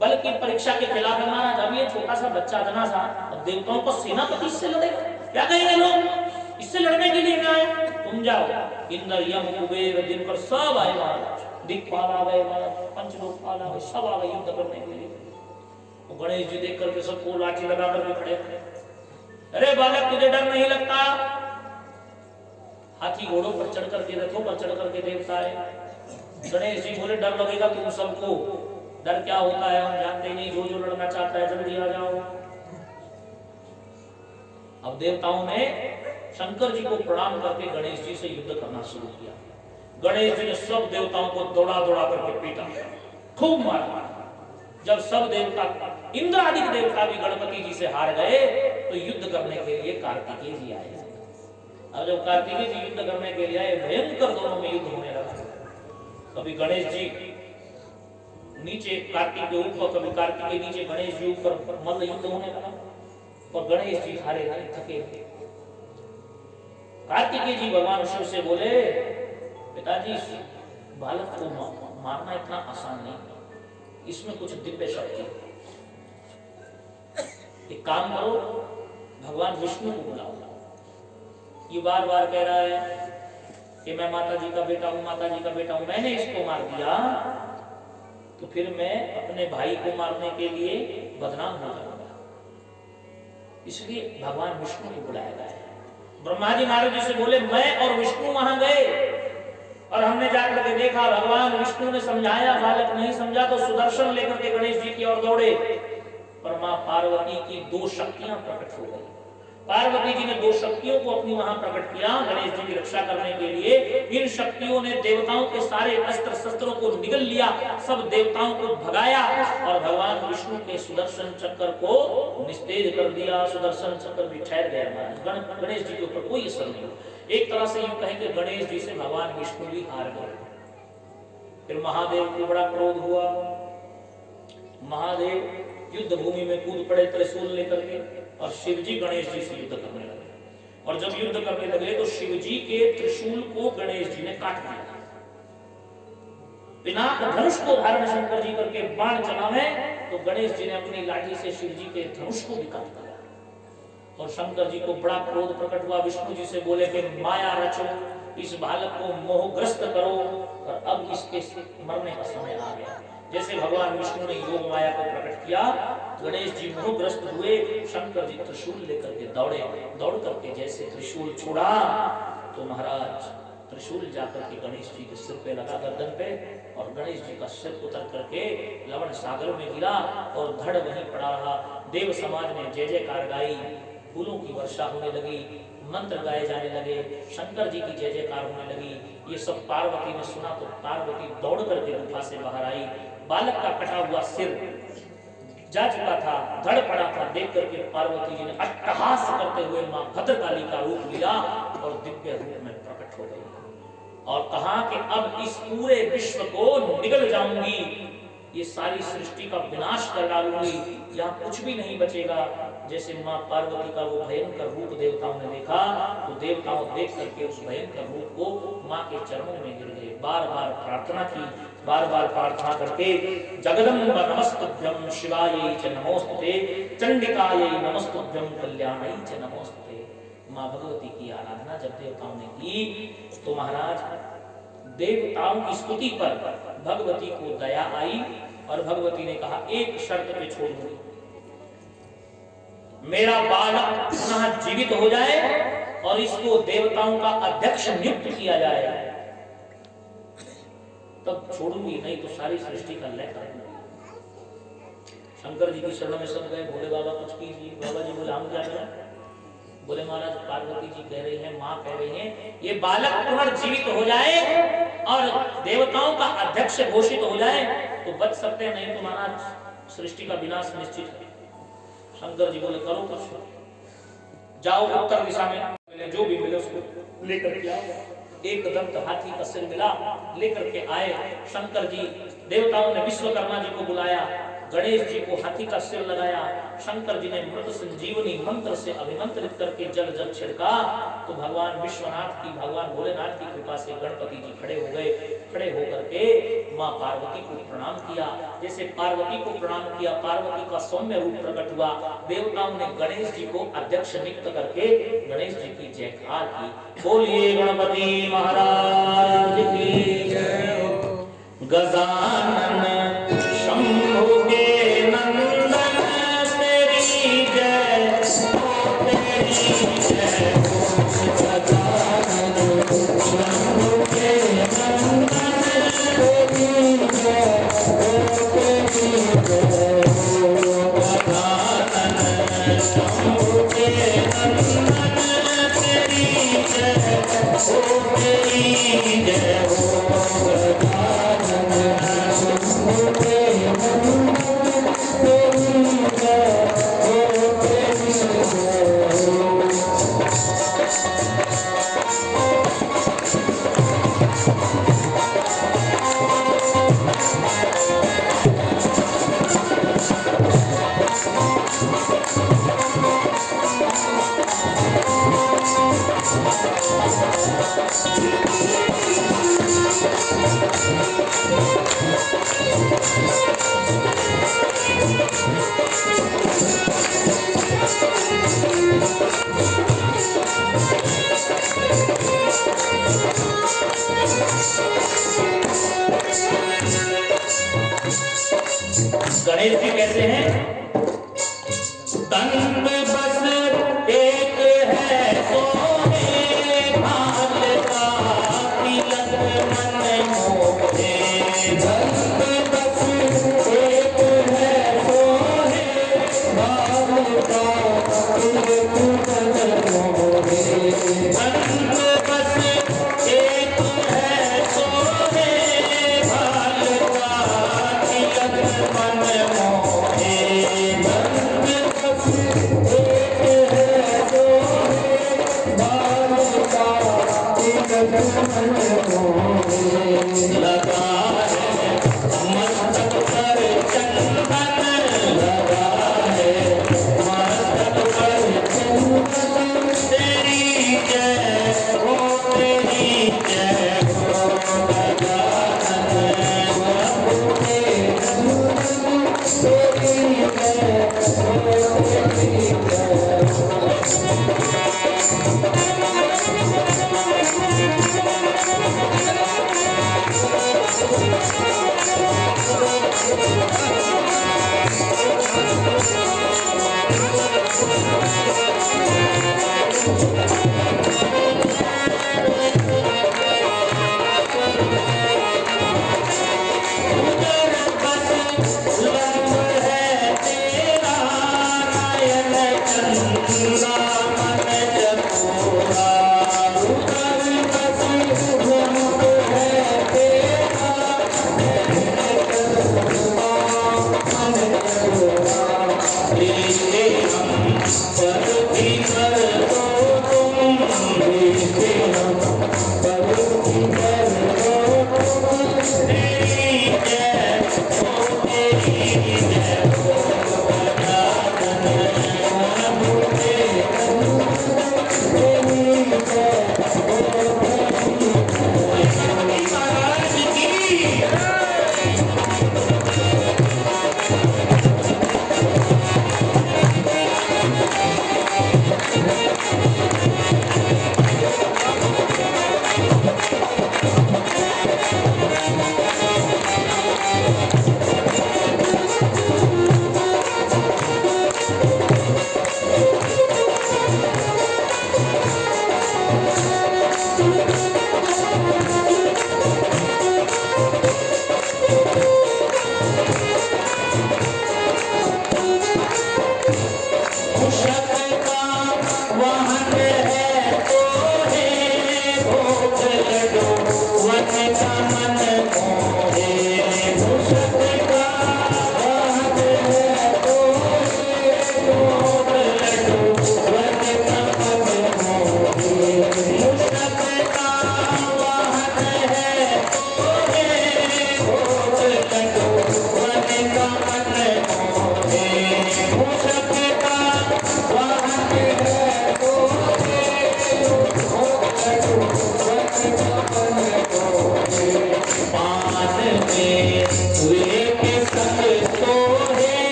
बल की परीक्षा के खिलाफ है महाराज। अब ये छोटा सा बच्चा अदना सा, अब देवताओं को सेनापति इससे लड़ेगा, क्या कहेंगे लोग, इससे लड़ने के लिए आए। तुम जाओ, इंद्र यम कुबेर दिन पर सब आए महाराज, दिक्पाल आ गए महाराज, पंचलोकपाल आ गए, सब आ गए युद्ध करने के लिए। तो गणेश जी देख करके सबको लाठी लगा करके खड़े, अरे बालक तुझे डर नहीं लगता? हाथी घोड़ों पर चढ़ करके, रथों पर चढ़ करके देवता है। गणेश जी बोले डर लगेगा तुम सबको, डर क्या होता है हम जानते ही नहीं, जो जो लड़ना चाहता है जल्दी आ जाओ। अब देवताओं ने शंकर जी को प्रणाम करके गणेश जी से युद्ध करना शुरू किया। गणेश जी ने सब देवताओं को दौड़ा दौड़ा करके पीटा, खूब मारा। जब सब देवता, इंद्र आदि देवता भी गणपति जी से हार गए, तो युद्ध करने के लिए कार्तिकेय जी आए। अब जब कार्तिकेय जी युद्ध करने के लिए आए, भयंकर दोनों में युद्ध होने लगा। कभी गणेश जी नीचे कार्तिक के ऊपर, कभी कार्तिक के नीचे गणेश जी ऊपर, मल्ल युद्ध होने लगा। और गणेश जी हारे हारे थके। कार्तिकेय जी भगवान शिव से बोले पिताजी बालक को मारना इतना आसान नहीं, इसमें कुछ दिव्य शक्ति। एक काम करो, भगवान विष्णु को बुलाओ। ये बार बार कह रहा है कि मैं माता जी का बेटा हूं, माता जी का बेटा हूं, मैंने इसको मार दिया तो फिर मैं अपने भाई को मारने के लिए बदनाम हो जाऊंगा। इसलिए भगवान विष्णु को बुलाया गया है। ब्रह्मा जी नारद जी से बोले मैं और विष्णु वहां गए और हमने जाकर के देखा, भगवान विष्णु ने समझाया, बालक नहीं समझा तो सुदर्शन लेकर के गणेश जी की ओर दौड़े। पर मां पार्वती की दो शक्तियां प्रकट हो गई। पार्वती जी ने दो शक्तियों को अपनी वहां प्रकट किया गणेश जी की रक्षा करने के लिए। इन शक्तियों ने देवताओं के सारे अस्त्र शस्त्रों को निगल लिया, सब देवताओं को भगाया और भगवान विष्णु के सुदर्शन चक्र को निस्तेज कर दिया। सुदर्शन चक्र भी ठहर गया महाराज, गणेश जी के ऊपर कोई असर नहीं। एक तरह से यूं कहें कि गणेश जी से भगवान विष्णु भी हार गए। फिर महादेव को बड़ा क्रोध हुआ। महादेव युद्ध भूमि में कूद पड़े त्रिशूल लेकर के और शिव जी गणेश जी से युद्ध करने लगे। और जब युद्ध करने लगे तो शिव जी के त्रिशूल को गणेश जी ने काट दिया। पिनाक धनुष को धारण शंकर जी करके बाण चलावे तो गणेश जी ने अपनी लाठी से शिव जी के धनुष को भी काट दिया। और शंकर जी को बड़ा क्रोध प्रकट हुआ। विष्णु जी से बोले कि माया रचो, इस बालक को मोहग्रस्त करो और अब इसके मरने का समय आ गया। जैसे भगवान विष्णु ने योग माया को प्रकट किया, गणेश जी मोहग्रस्त हुए। शंकर जी त्रिशूल लेकर के दौड़े, दौड़ करके जैसे त्रिशूल छोड़ा तो महाराज त्रिशूल जाकर के गणेश जी के सिर पे लगा, गर्दन पे, और गणेश जी का सिर उतर करके लवण सागर में गिरा और धड़ वहीं पड़ा रहा। देव समाज ने जय जयकार गाई, फूलों की वर्षा होने लगी, मंत्र गाए जाने लगे, शंकर जी की जय जयकार होने लगी। ये सब पार्वती ने सुना तो पार्वती दौड़ करके गुफा से बाहर आई। बालक का कटा हुआ सिर जा चुका था, धड़ पड़ा था, देख करके पार्वती जी ने अट्टहास करते हुए मां भद्रकाली का रूप लिया और दिव्य रूप में प्रकट हो गई और कहा कि अब इस पूरे विश्व को निगल जाऊंगी, ये सारी सृष्टि का विनाश कर डालूंगी, यहाँ कुछ भी नहीं बचेगा। जैसे मां पार्वती का वो भयंकर रूप देवताओं ने देखा तो देवताओं देख करके उस भयंकर रूप को मां के चरणों में गिर गए। बार बार प्रार्थना की, बार बार प्रार्थना करके जगदम्ब नमस्तुभ्यं शिवायै च नमोस्तुते, चंडिकायै नमस्तुभ्यं कल्याणै च नमोस्तुते। मां भगवती की आराधना जब देवताओं ने की तो महाराज देवताओं की स्तुति पर भगवती को दया आई और भगवती ने कहा एक शर्त पे छोड़ूंगी, मेरा बालक पुनः जीवित हो जाए और इसको देवताओं का अध्यक्ष नियुक्त किया जाए, तब छोड़ूंगी, नहीं तो सारी सृष्टि का लय कर दूंगी। शंकर जी की शरण में सब गए, बोले बाबा कुछ कीजिए। बाबा जी बोले हम क्या करें, बोले महाराज पार्वती जी कह रही हैं, माँ कह रही हैं, ये बालक पुनर्जीवित हो जाए और देवताओं का अध्यक्ष घोषित हो जाए तो बच सकते हैं, नहीं तो महाराज सृष्टि का विनाश निश्चित है। शंकर जी बोले करो कुछ, जाओ उत्तर दिशा में मिले, जो भी मिले उसको लेकर के आओ। एक दंत हाथी का सिर मिला, लेकर के आए शंकर जी। देवताओं ने विश्वकर्मा जी को बुलाया, गणेश जी को हाथी का सिर लगाया। शंकर जी ने मृत संजीवनी मंत्र से अभिमंत्रित करके जल छिड़का तो भगवान विश्वनाथ की, भगवान भोलेनाथ की कृपा से गणपति जी खड़े हो गए। खड़े होकर के माँ पार्वती को प्रणाम किया। जैसे पार्वती को प्रणाम किया, पार्वती का सौम्य रूप प्रकट हुआ। देवताओं ने गणेश जी को अध्यक्ष नियुक्त करके गणेश जी की जयकार की। बोलिए गणपति महाराज की जय हो। गजानन शंभु के नंदन तेरी जय हो, तेरी जय हो। गजानन शंभु के नंदन तेरी जय हो, तेरी जय हो। गजानन शंभु के नंदन तेरी जय हो, तेरी जय हो। गजानन शंभु के नंदन तेरी जय हो, तेरी जय हो। गणेश जी कहते हैं, तन बस एक है सोने भाल का तिलक मन मोहे। तन बस एक है सोने भाल का तिलक मन मोहे। तन बस एक है सोने भाल का तिलक मन मोहे। तन बस एक है सोने भाल का तिलक मन मोहे।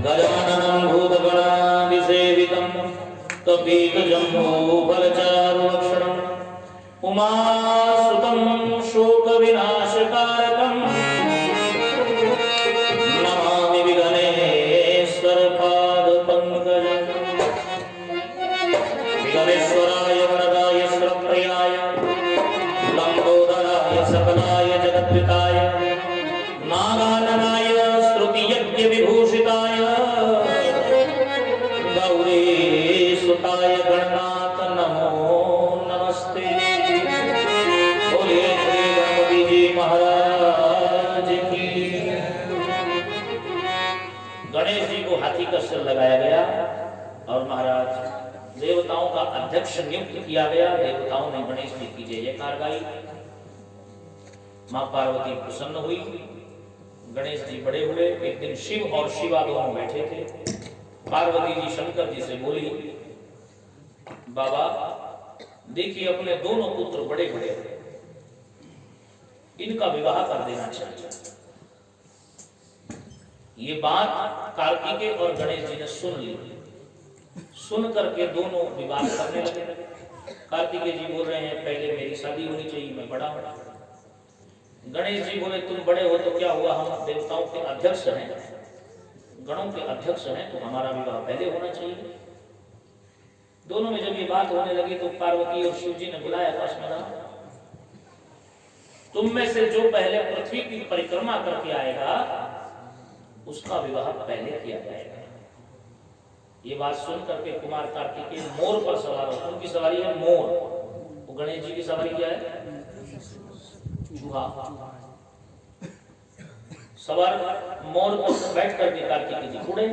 गजाननं भूतगणादिसेवितं कपीतजम्बूफलचारुभक्षणम् उमासुतं शोकविनाशकारकं नमामि विघ्नेश्वरपादपङ्कजम् विघ्नेश्वराय वरदाय श्रप्रियाय लम्बोदराय सकलाय जगद्विताय नागाननाय श्रुतियज्ञविभूषिताय गौरीसुताय गणनाथ नमो नमस्ते। बोलिए श्री गणपति जी महाराज की। गणेश जी को हाथी का सिर लगाया गया और महाराज देवताओं का अध्यक्ष नियुक्त किया गया। देवताओं ने गणेश जी की जय जयकार गाई। मां पार्वती प्रसन्न हुई। गणेश जी बड़े हुए। एक दिन शिव और शिवा दोनों बैठे थे। पार्वती जी शंकर जी से बोली, बाबा देखिए अपने दोनों पुत्र बड़े बड़े हैं, इनका विवाह कर देना चाहिए। ये बात कार्तिकेय और गणेश जी ने सुन ली। सुन करके दोनों विवाह करने लगे। कार्तिकेय जी बोल रहे हैं पहले मेरी शादी होनी चाहिए, मैं बड़ा हूं। गणेश जी बोले तुम बड़े हो तो क्या हुआ, हम देवताओं के अध्यक्ष हैं, गणों के अध्यक्ष हैं, तो हमारा विवाह पहले होना चाहिए। दोनों में जब ये बात होने लगी तो पार्वती और शिव जी ने बुलाया पास में, तुम में से जो पहले पृथ्वी की परिक्रमा करके आएगा उसका विवाह पहले किया जाएगा। ये बात सुन करके कुमार कार्तिकेय मोर पर सवार हो। उनकी सवारी है मोर, वो गणेश जी की सवारी क्या है, चूहा। सवार मोर पर बैठ करके कार्तिकेय जी उड़े,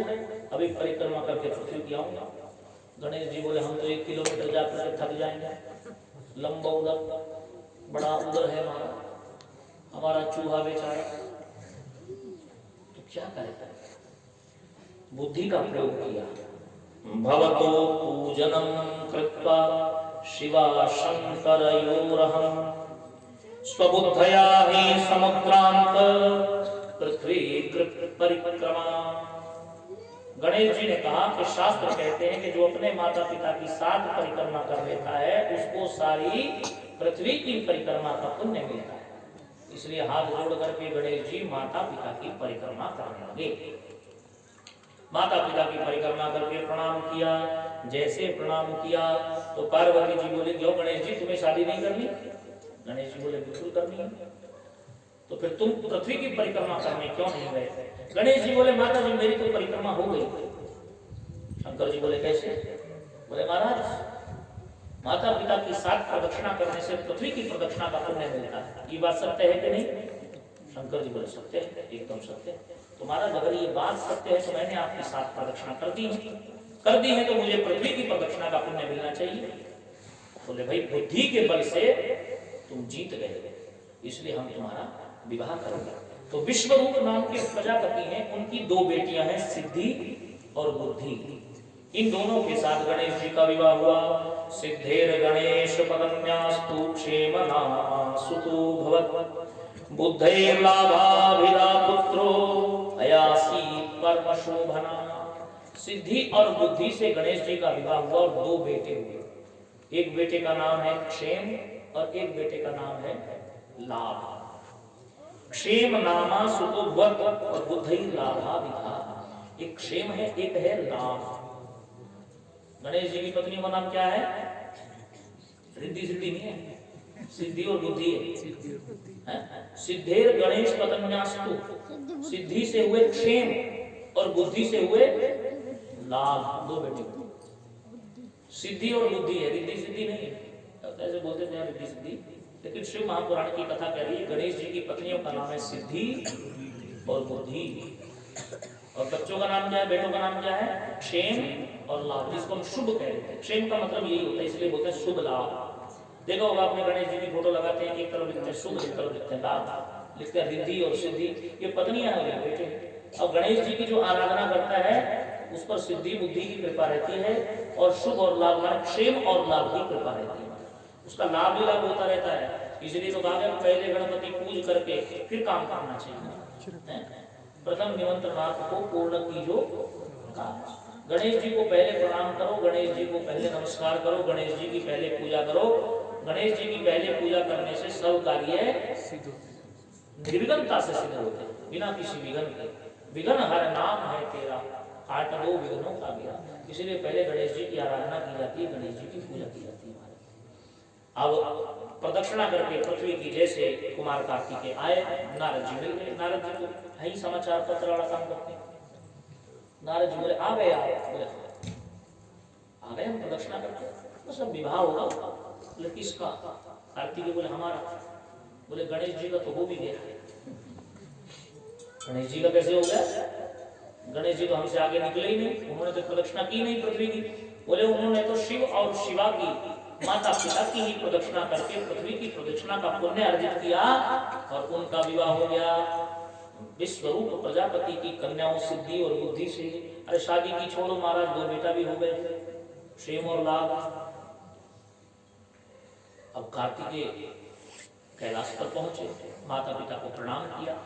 अभी परिक्रमा करके पृथ्वी की आऊंगा। गणेश जी बोले हम तो 1 किलोमीटर जाकर के थक जाएंगे, लंबा उदर, बड़ा उदर है हमारा चूहा बेचारा, तो क्या करेगा। बुद्धि का प्रयोग किया। भवतो पूजनं कृत्वा शिवा शंकरयोरहं स्वबुद्धया हि समुद्रांत पृथ्वी परिक्रमा। गणेश जी ने कहा कि शास्त्र कहते हैं कि जो अपने माता पिता की 7 परिक्रमा कर लेता है उसको सारी पृथ्वी की परिक्रमा का पुण्य मिलता है। इसलिए हाथ जोड़ करके गणेश जी माता पिता की परिक्रमा करने लगे। माता पिता की परिक्रमा करके प्रणाम किया। जैसे प्रणाम किया तो पार्वती जी बोले क्यों गणेश जी तुम्हें शादी नहीं करनी। गणेश जी बोले बिल्कुल करनी है। तो फिर तुम पृथ्वी की परिक्रमा करने क्यों नहीं गए। गणेश जी बोले माता जी मेरी तो परिक्रमा हो गई। शंकर जी बोले कैसे। बोले महाराज माता पिता की 7 प्रदक्षिणा करने से पृथ्वी की प्रदक्षिणा का पुण्य मिलता है। ये बात सत्य है कि नहीं। शंकर जी बोले सत्य है, एकदम सत्य है। तो महाराज अगर ये बात सत्य है तो मैंने आपकी 7 प्रदक्षिणा कर दी है तो मुझे पृथ्वी की प्रदक्षिणा का पुण्य मिलना चाहिए। बोले भाई बुद्धि के बल से तुम जीत गए, इसलिए हम तुम्हारा विवाह करेंगे। तो विश्वरूप नाम के प्रजापति हैं, उनकी 2 बेटियां हैं सिद्धि और बुद्धि। इन दोनों के साथ गणेश जी का विवाह हुआ। सिद्धेर गणेश पदन्यास्तु क्षेमना सुतो भवत् बुद्धैर्लाभाभिदा पुत्रो अयासी परम शोभना। सिद्धि और बुद्धि से गणेश जी का विवाह हुआ और 2 बेटे हुए। एक बेटे का नाम है क्षेम और एक बेटे का नाम है लाभ। क्षेम नामा सुतो भवत् और बुद्धैर्लाभाभिदा। एक क्षेम है एक है लाभ। गणेश जी की पत्नियों का नाम क्या है। रिद्धि सिद्धि नहीं है, सिद्धि और बुद्धि है। सिद्धेर गणेश पतन्यास्तु, सिद्धि से हुए क्षेम और बुद्धि से हुए लाभ। 2 बेटे सिद्धि और बुद्धि है, रिद्धि सिद्धि नहीं है। ऐसे बोलते थे रिद्धि सिद्धि, लेकिन शिव महापुराण की कथा कह रही है गणेश जी की पत्नियों का नाम है सिद्धि और बुद्धि। और बच्चों का नाम क्या है, बेटों का नाम क्या है, क्षेम और लाभ, जिसको हम शुभ कहते हैं। क्षेम का मतलब यही होता है, इसलिए बोलते हैं शुभ लाभ। देखो होगा आपने गणेश जी की फोटो लगाते हैं, एक तरफ लिखते हैं शुभ, एक तरफ लिखते हैं लाभ, लिखते हैं रिद्धि और सिद्धि। ये पत्नियां हैं, बेटे। और गणेश जी की जो आराधना करता है उस पर सिद्धि बुद्धि की कृपा रहती है और शुभ और लाभ मार्ग क्षेम और लाभ की कृपा रहती है, उसका लाभ ही लाभ होता रहता है। इसलिए तो कहा पहले गणपति पूज करके फिर काम करना चाहिए। प्रथम निमंत्रणार्थ को पूर्ण कीजो काम। गणेश जी को पहले प्रणाम करो, गणेश जी को पहले नमस्कार करो, गणेश जी की पहले पूजा करो। गणेश जी की पहले पूजा करने से सब कार्य निर्विघ्नता से सिद्ध होते हैं, बिना किसी विघ्न के। विघ्न हर नाम है तेरा, काट दो विघ्नों का घेरा। इसलिए पहले गणेश जी की आराधना की जाती है, गणेश जी की पूजा की जाती है। अब प्रदक्षिणा करके पृथ्वी की जैसे कुमार कार्तिकेय आए, नारद जी मिल गए। नारद जी तो है ही समाचार पत्र वाला काम करते हैं। नारद जी बोले आ गए आप? बोले आ गए, हम प्रदक्षिणा करते हैं। तो सब विवाह होगा, बोले किसका? कार्तिकेय बोले हमारा। बोले गणेश जी का तो हो भी गया। गणेश जी का कैसे हो गया? गणेश जी तो हमसे आगे निकले ही नहीं, उन्होंने तो प्रदक्षिणा की नहीं पृथ्वी की। बोले उन्होंने तो शिव और शिवा की माता पिता की ही प्रदक्षिणा करके पृथ्वी की प्रदक्षिणा का पुण्य अर्जित किया और उनका विवाह हो गया विश्वरूप प्रजापति की कन्याओं सिद्धि और बुद्धि से। अरे शादी की छोड़ो महाराज, 2 बेटा भी हो गए, क्षेम और लाभ। अब कार्तिकेय कैलाश पर पहुंचे, माता पिता को प्रणाम किया।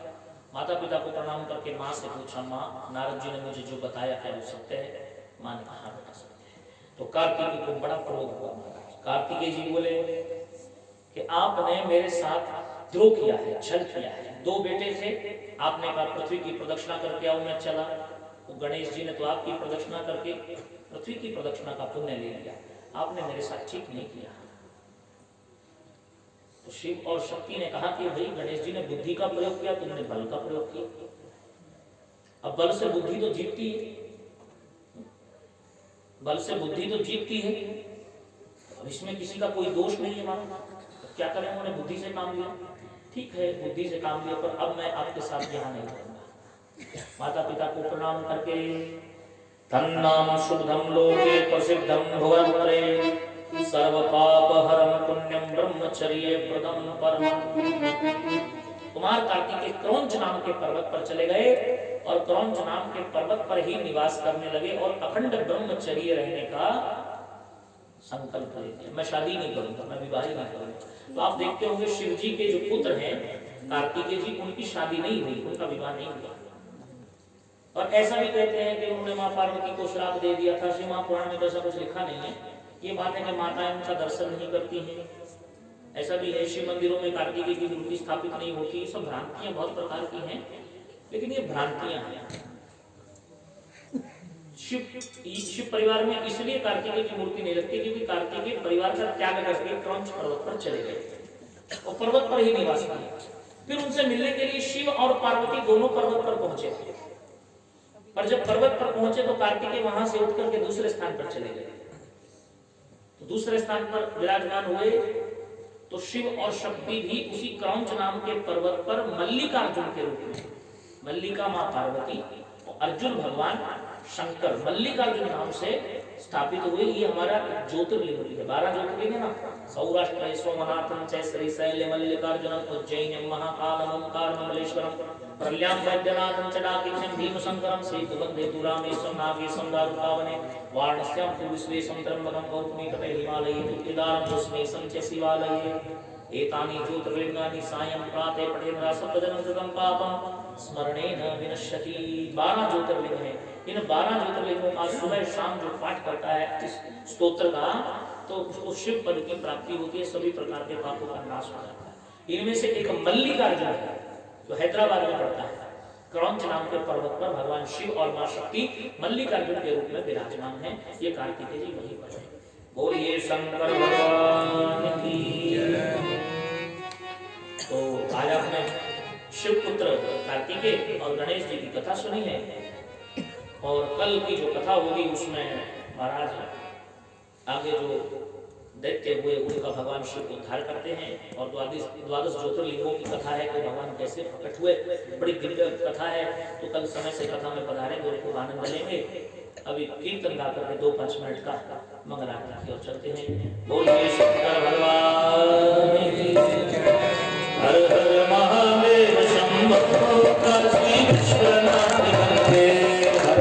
माता पिता को प्रणाम करके माँ से पूछा, माँ नारद जी ने मुझे जो बताया क्या वो सत्य है? माँ ने कहा बेटा सत्य है। तो कार्तिकेय को बड़ा क्रोध हुआ। कार्तिकेय जी बोले कि आपने मेरे साथ द्रोह किया है, छल किया है। 2 बेटे थे, आपने कहा पृथ्वी की प्रदक्षिणा करके आओ, मैं चला। तो गणेश जी ने तो आपकी प्रदक्षिणा करके पृथ्वी की प्रदक्षिणा का पुण्य ले लिया, आपने मेरे साथ ठीक नहीं किया। तो शिव और शक्ति ने कहा कि भाई गणेश जी ने बुद्धि का प्रयोग किया, तुमने बल का प्रयोग किया। अब बल से बुद्धि तो जीतती है, बल से बुद्धि तो जीतती है। अब इसमें किसी का कोई दोष नहीं है। मानो तो क्या करें, उन्होंने बुद्धि से काम लिया, ठीक है बुद्धि से काम लिया, पर अब मैं आपके साथ यहाँ नहीं करूंगा। माता पिता को प्रणाम करके तन्नाम शुद्धम लोके प्रसिद्धम भुवनत्रये सर्व पाप हरम पुण्यम ब्रह्मचर्य प्रदम परम। कुमार कार्तिकेय क्रौंच नाम के पर्वत पर चले गए और क्रौंच नाम के पर्वत पर ही निवास करने लगे और अखंड ब्रह्मचर्य रहने का संकल्प ले लिया। मैं शादी नहीं करूंगा, मैं विवाह नहीं करूंगा। तो आप देखते होंगे शिव जी के जो पुत्र हैं कार्तिकेय जी, उनकी शादी नहीं हुई, उनका विवाह नहीं हुआ। और ऐसा भी कहते हैं कि उन्होंने माँ पार्वती को श्राप दे दिया था। श्री महापुराण में तो ऐसा कुछ लिखा नहीं है। ये बात है कि माताएं उनका दर्शन नहीं करती हैं, ऐसा भी है। शिव मंदिरों में कार्तिकेय की मूर्ति स्थापित नहीं होती। ये सब भ्रांतियां बहुत प्रकार की हैं, लेकिन ये भ्रांतियां हैं। शिव परिवार में इसलिए कार्तिकेय की मूर्ति नहीं रखती क्योंकि कार्तिकेय परिवार का त्याग करके क्रौंच पर्वत पर चले गए और पर्वत पर ही निवास किया। फिर उनसे मिलने के लिए शिव और पार्वती दोनों पर्वत पर पहुंचे, पर जब पर्वत पर पहुंचे तो कार्तिकेय वहां से उठ करके दूसरे स्थान पर चले गए। तो दूसरे स्थान पर विराजमान हुए तो शिव और शक्ति भी उसी क्रौंच नाम के पर्वत पर मल्लिकार्जुन के रूप में, मल्लिका माँ पार्वती और अर्जुन भगवान शंकर मल्लिकार्जुन नाम से स्थापित हुए। ये हमारा ज्योतिर्लिंग है, 12 ज्योतिर्लिंग है ना। सौराष्ट्र सोमनाथम श्रीशैल मल्लिकार्जुनम उज्जैन महाकालम ओंकार ममलेश्वरम प्रल्याम वैद्यनाथं च डाकिन्यं भीमशंकरं सेतुबन्धे रामेशं नागेशं दारुकावने वाराणस्यां तु विश्वेशं त्र्यम्बकं गौतमी तटे हिमालये तुल्यदारं दुष्मेशं च शिवालये एतानि ज्योतिर्लिंगानि सायं प्रातः पठेन्द्रा सप्तजनं कृतं पापं स्मरणेन विनश्यति। 12 ज्योतिर्लिंग है। इन 12 ज्योतिर्लिंगों का सुबह शाम जो पाठ करता है इस स्तोत्र का, तो उसको शिव पद की प्राप्ति होती है, सभी प्रकार के पापों का नाश हो जाता है। इनमें से एक मल्लिकार्जुन है जो हैदराबाद में पड़ता है। क्रौंच नाम के पर्वत पर भगवान शिव और मां शक्ति मल्लिकार्जुन के रूप में विराजमान है। ये कार्तिकेय जी वहीं पर है। बोलिए शंकर भगवान की। तो आज आपने शिव पुत्र कार्तिकेय और गणेश जी की कथा सुनी है और कल की जो कथा होगी उसमें महाराज आगे जो दैत्य हुए उनका भगवान शिव को उद्धार करते हैं और 12 ज्योतिर्लिंगों की कथा है कि भगवान कैसे प्रकट हुए। बड़ी दिव्य कथा है। तो कल समय से कथा में पधारेंगे और खूब आनंद लेंगे। अभी कीर्तन गा करके 2-5 मिनट का मंगल आरती की ओर चलते हैं। बोलिए शंकर भगवान की जय। हर हर महादेव शंभो काशी विश्वनाथ वंदे। हर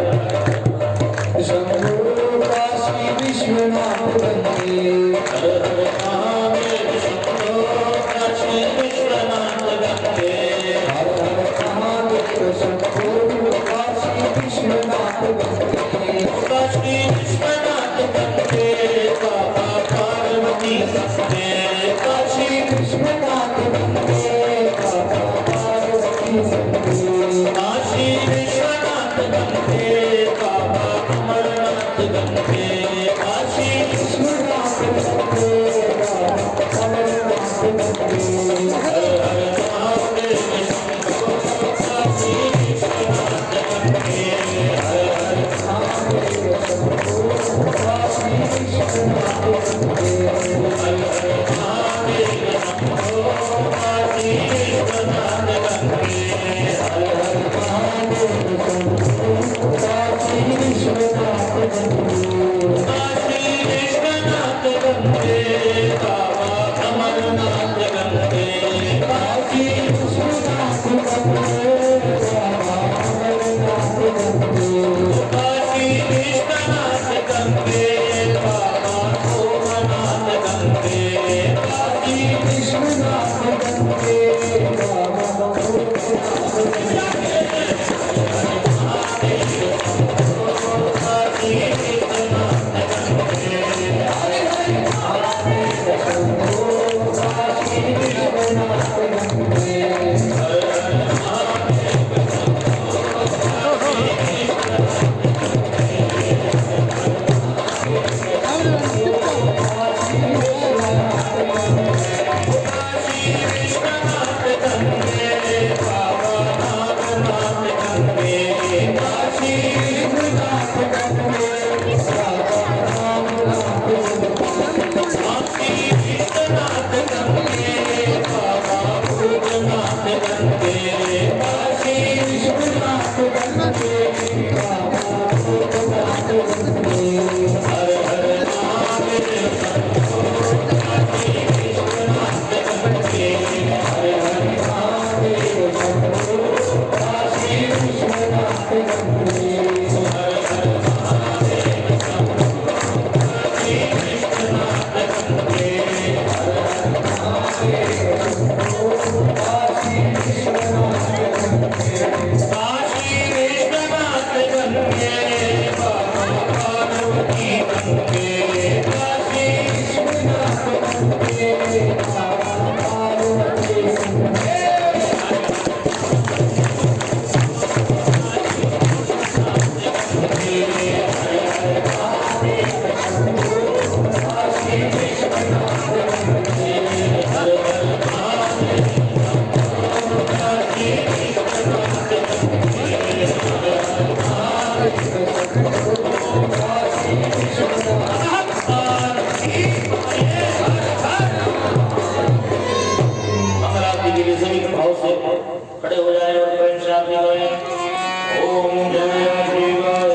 खड़े हो जाए और प्रेम से आरती करें। ओम जय शिवाय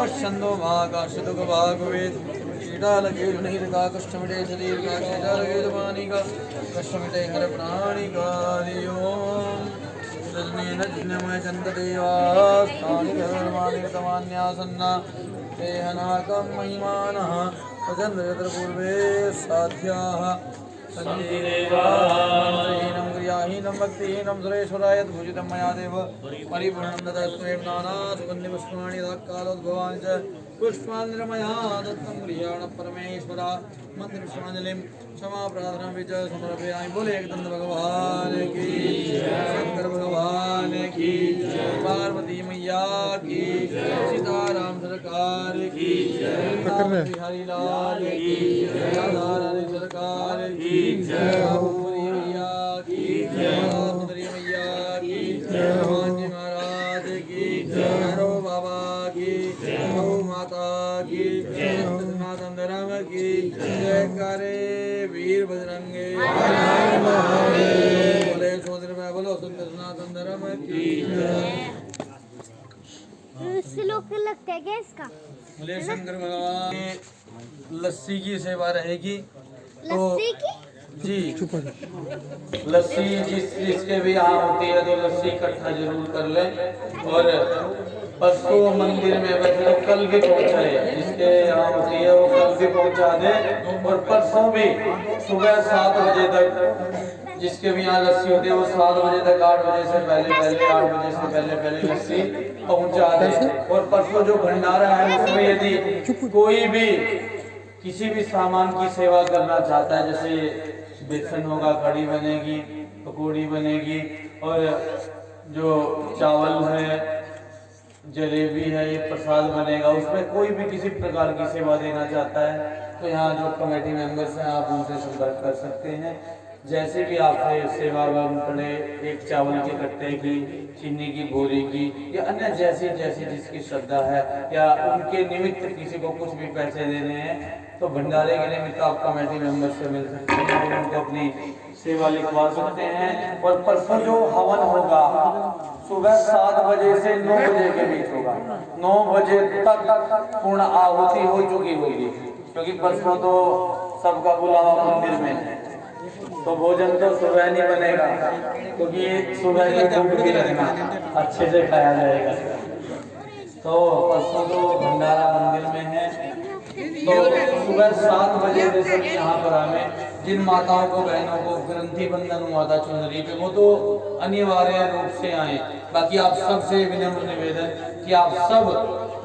पश्यन्तो महाकाशदुख भागवेद कीड़ा लगे नहीं लगा कष्ट मिटे शरीर का कीड़ा लगे जवानी का कष्ट मिटे हर प्राणी का ओम रजनी नजनमय चंद्रदेवा स्थानि धर्मानिर्तमान्यासन्ना तेहनाकं महिमानः सचन्द्र पूर्वे साध्याः संदेवाहीनं क्रियाहीनं भक्तिहीनं सुरेश्वराय भुजितं मया देव परिपूर्णं ददस्मै नानासुगन्धिपुष्पाणि कालोद्भवानि च पुष्पान्निर्मया दत्तं क्रियाण परमेश्वरा मंत्रपुष्पांजलिं क्षमा प्रार्थना विच समर्पयामि। बोले एकदंत भगवान की शंकर भगवान की पार्वती मैया की सीताराम सरकार की बिहारी लाल की राधा रानी सरकार की बाबूरी मैया की सुंदरी मैया की हनुमान जी महाराज की भैरव बाबा की गौ माता की सनातन धर्म की जयकारे वीर बजरंगे बोले सोदर में बोलो सुंदर सनातन धर्म की श्लोक लगता है क्या इसका? बोले शंकर भगवान लस्सी की सेवा रहेगी तो लस्सी की जी लस्सी जिसके भी यहाँ होती है तो लस्सी इकट्ठा जरूर कर ले। और परसों मंदिर में वैसे तो कल भी पहुँचाए जिसके यहाँ होती है वो कल भी पहुँचा दे। और परसों भी सुबह 7 बजे तक जिसके भी यहाँ लस्सी होती है वो 7 बजे तक 8 बजे से पहले 8 बजे से पहले लस्सी पहुँचा दे। और परसों जो भंडारा है उसमें यदि कोई भी किसी भी सामान की सेवा करना चाहता है जैसे बेसन होगा कड़ी बनेगी पकौड़ी बनेगी और जो चावल है जलेबी है ये प्रसाद बनेगा उसमें कोई भी किसी प्रकार की सेवा देना चाहता है तो यहाँ जो कमेटी मेंबर्स हैं आप उनसे संपर्क कर सकते हैं। जैसे भी आपसे सेवा पड़े एक चावल के कट्टे की चीनी की बोरी की या अन्य जैसी जैसी जिसकी श्रद्धा है या उनके निमित्त किसी को कुछ भी पैसे देने हैं तो भंडारे के निमित्त आप कमेटी मेंबर से मिल सकते हैं और उनको अपनी सेवा लिखवा सकते हैं। और परसों जो हवन होगा सुबह 7 बजे से 9 बजे के बीच होगा। 9 बजे तक पूर्ण आहुति हो चुकी होगी क्योंकि परसों तो सबका बुलावा मंदिर में तो भोजन तो सुबह नहीं बनेगा क्योंकि सुबह की भूख भी लगना अच्छे से खाया जाएगा। तो परसों तो भंडारा मंदिर में है तो सुबह 7 बजे से सब यहाँ पर आए। जिन माताओं को बहनों को ग्रंथि बंधन हुआ था चुनरी पे वो तो अनिवार्य रूप से आए। बाकी आप सबसे विनम्र निवेदन कि आप सब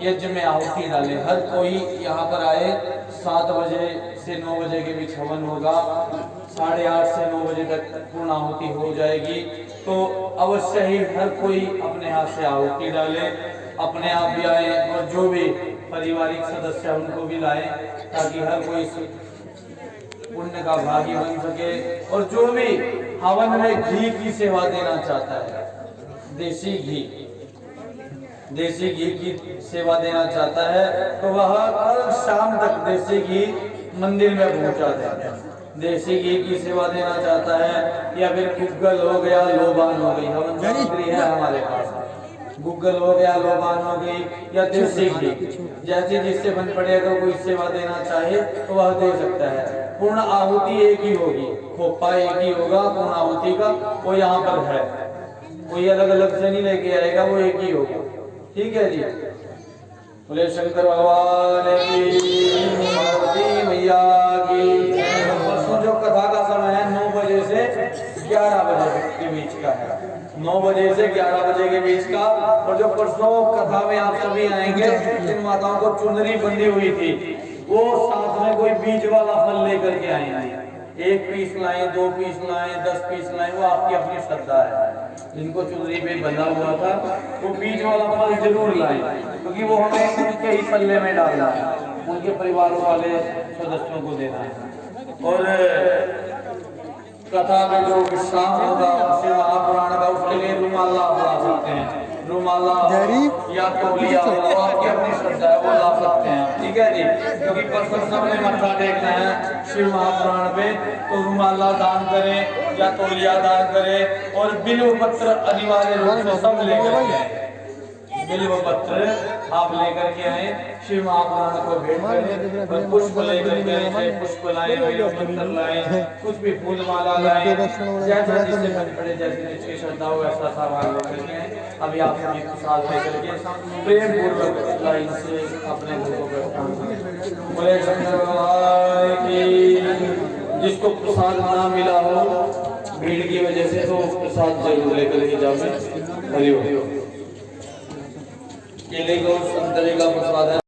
यज्ञ में आहुति डालें। हर कोई यहाँ पर आए। 7 बजे से 9 बजे के बीच हवन होगा। 8:30 से 9 बजे तक पूर्ण आहुति हो जाएगी। तो अवश्य ही हर कोई अपने हाथ से आहुति डाले, अपने आप भी आए और जो भी पारिवारिक सदस्य उनको भी लाए ताकि हर कोई पुण्य का भागी बन सके। और जो भी हवन में घी की सेवा देना चाहता है देसी घी की सेवा देना चाहता है तो वह कल शाम तक देसी घी मंदिर में पहुंचा देता है। देसी घी की सेवा देना चाहता है या फिर गुग्गल हो गया लोबान हो गई हवन सामग्री है हमारे पास गुग्गल हो गया लोबान हो गई या देसी घी जैसे जिससे बन पड़े अगर कोई सेवा देना चाहे तो वह दे सकता है। पूर्ण आहुति एक ही होगी खोपा एक ही होगा पूर्ण आहुति का वो यहाँ पर है कोई अलग अलग से नहीं लेके आएगा वो एक ही होगा। ठीक है जी। बोले शंकर भगवान की पार्वती मैया की। परसों जो कथा का समय है 9 बजे से 11 बजे के बीच का है। 9 बजे से 11 बजे के बीच का। और जो परसों कथा में आप सभी आएंगे जिन माताओं को चुनरी बंधी हुई थी वो साथ में कोई बीज वाला फल लेकर के आए। 1 पीस लाए 2 पीस लाए 10 पीस लाए वो आपकी अपनी श्रद्धा है। जिनको चुनरी पे बंधा हुआ था वो बीज वाला फल जरूर लाए क्योंकि वो हमें उनके ही पल्ले में डालना है उनके परिवार वाले सदस्यों को देना है। और कथा में जो विश्राम होगा शिव महापुराण का उसके लिए रुमाला आप ला सकते हैं। रुमाला या तौलिया वो आपकी अपनी श्रद्धा है वो ला सकते हैं। ठीक है जी। क्योंकि परसों सबने मत्था टेकना है शिव महापुराण पे तो रुमाला दान करें या तौलिया दान करें और बिल्व पत्र अनिवार्य रूप से सब लेकर बिल्व पत्र आप लेकर के आए, शिव महापुराण को भेंट करें और पुष्प लेकर के आए, चाहे पुष्प लाए, बिल्व पत्र लाए, कुछ भी फूल माला लाए, जैसा जिससे मन पड़े, जैसे जिसकी श्रद्धा हो वैसा सामान लेकर के आए। अभी आप सभी प्रसाद लेकर के प्रेम पूर्वक लाइन से अपने घरों पर प्रस्थान करें। बोले शंकर भगवान की। जिसको प्रसाद ना मिला हो भीड़ की वजह से तो प्रसाद जरूर लेकर के जावे। हरि ओम। केले को संतरे का प्रसाद है।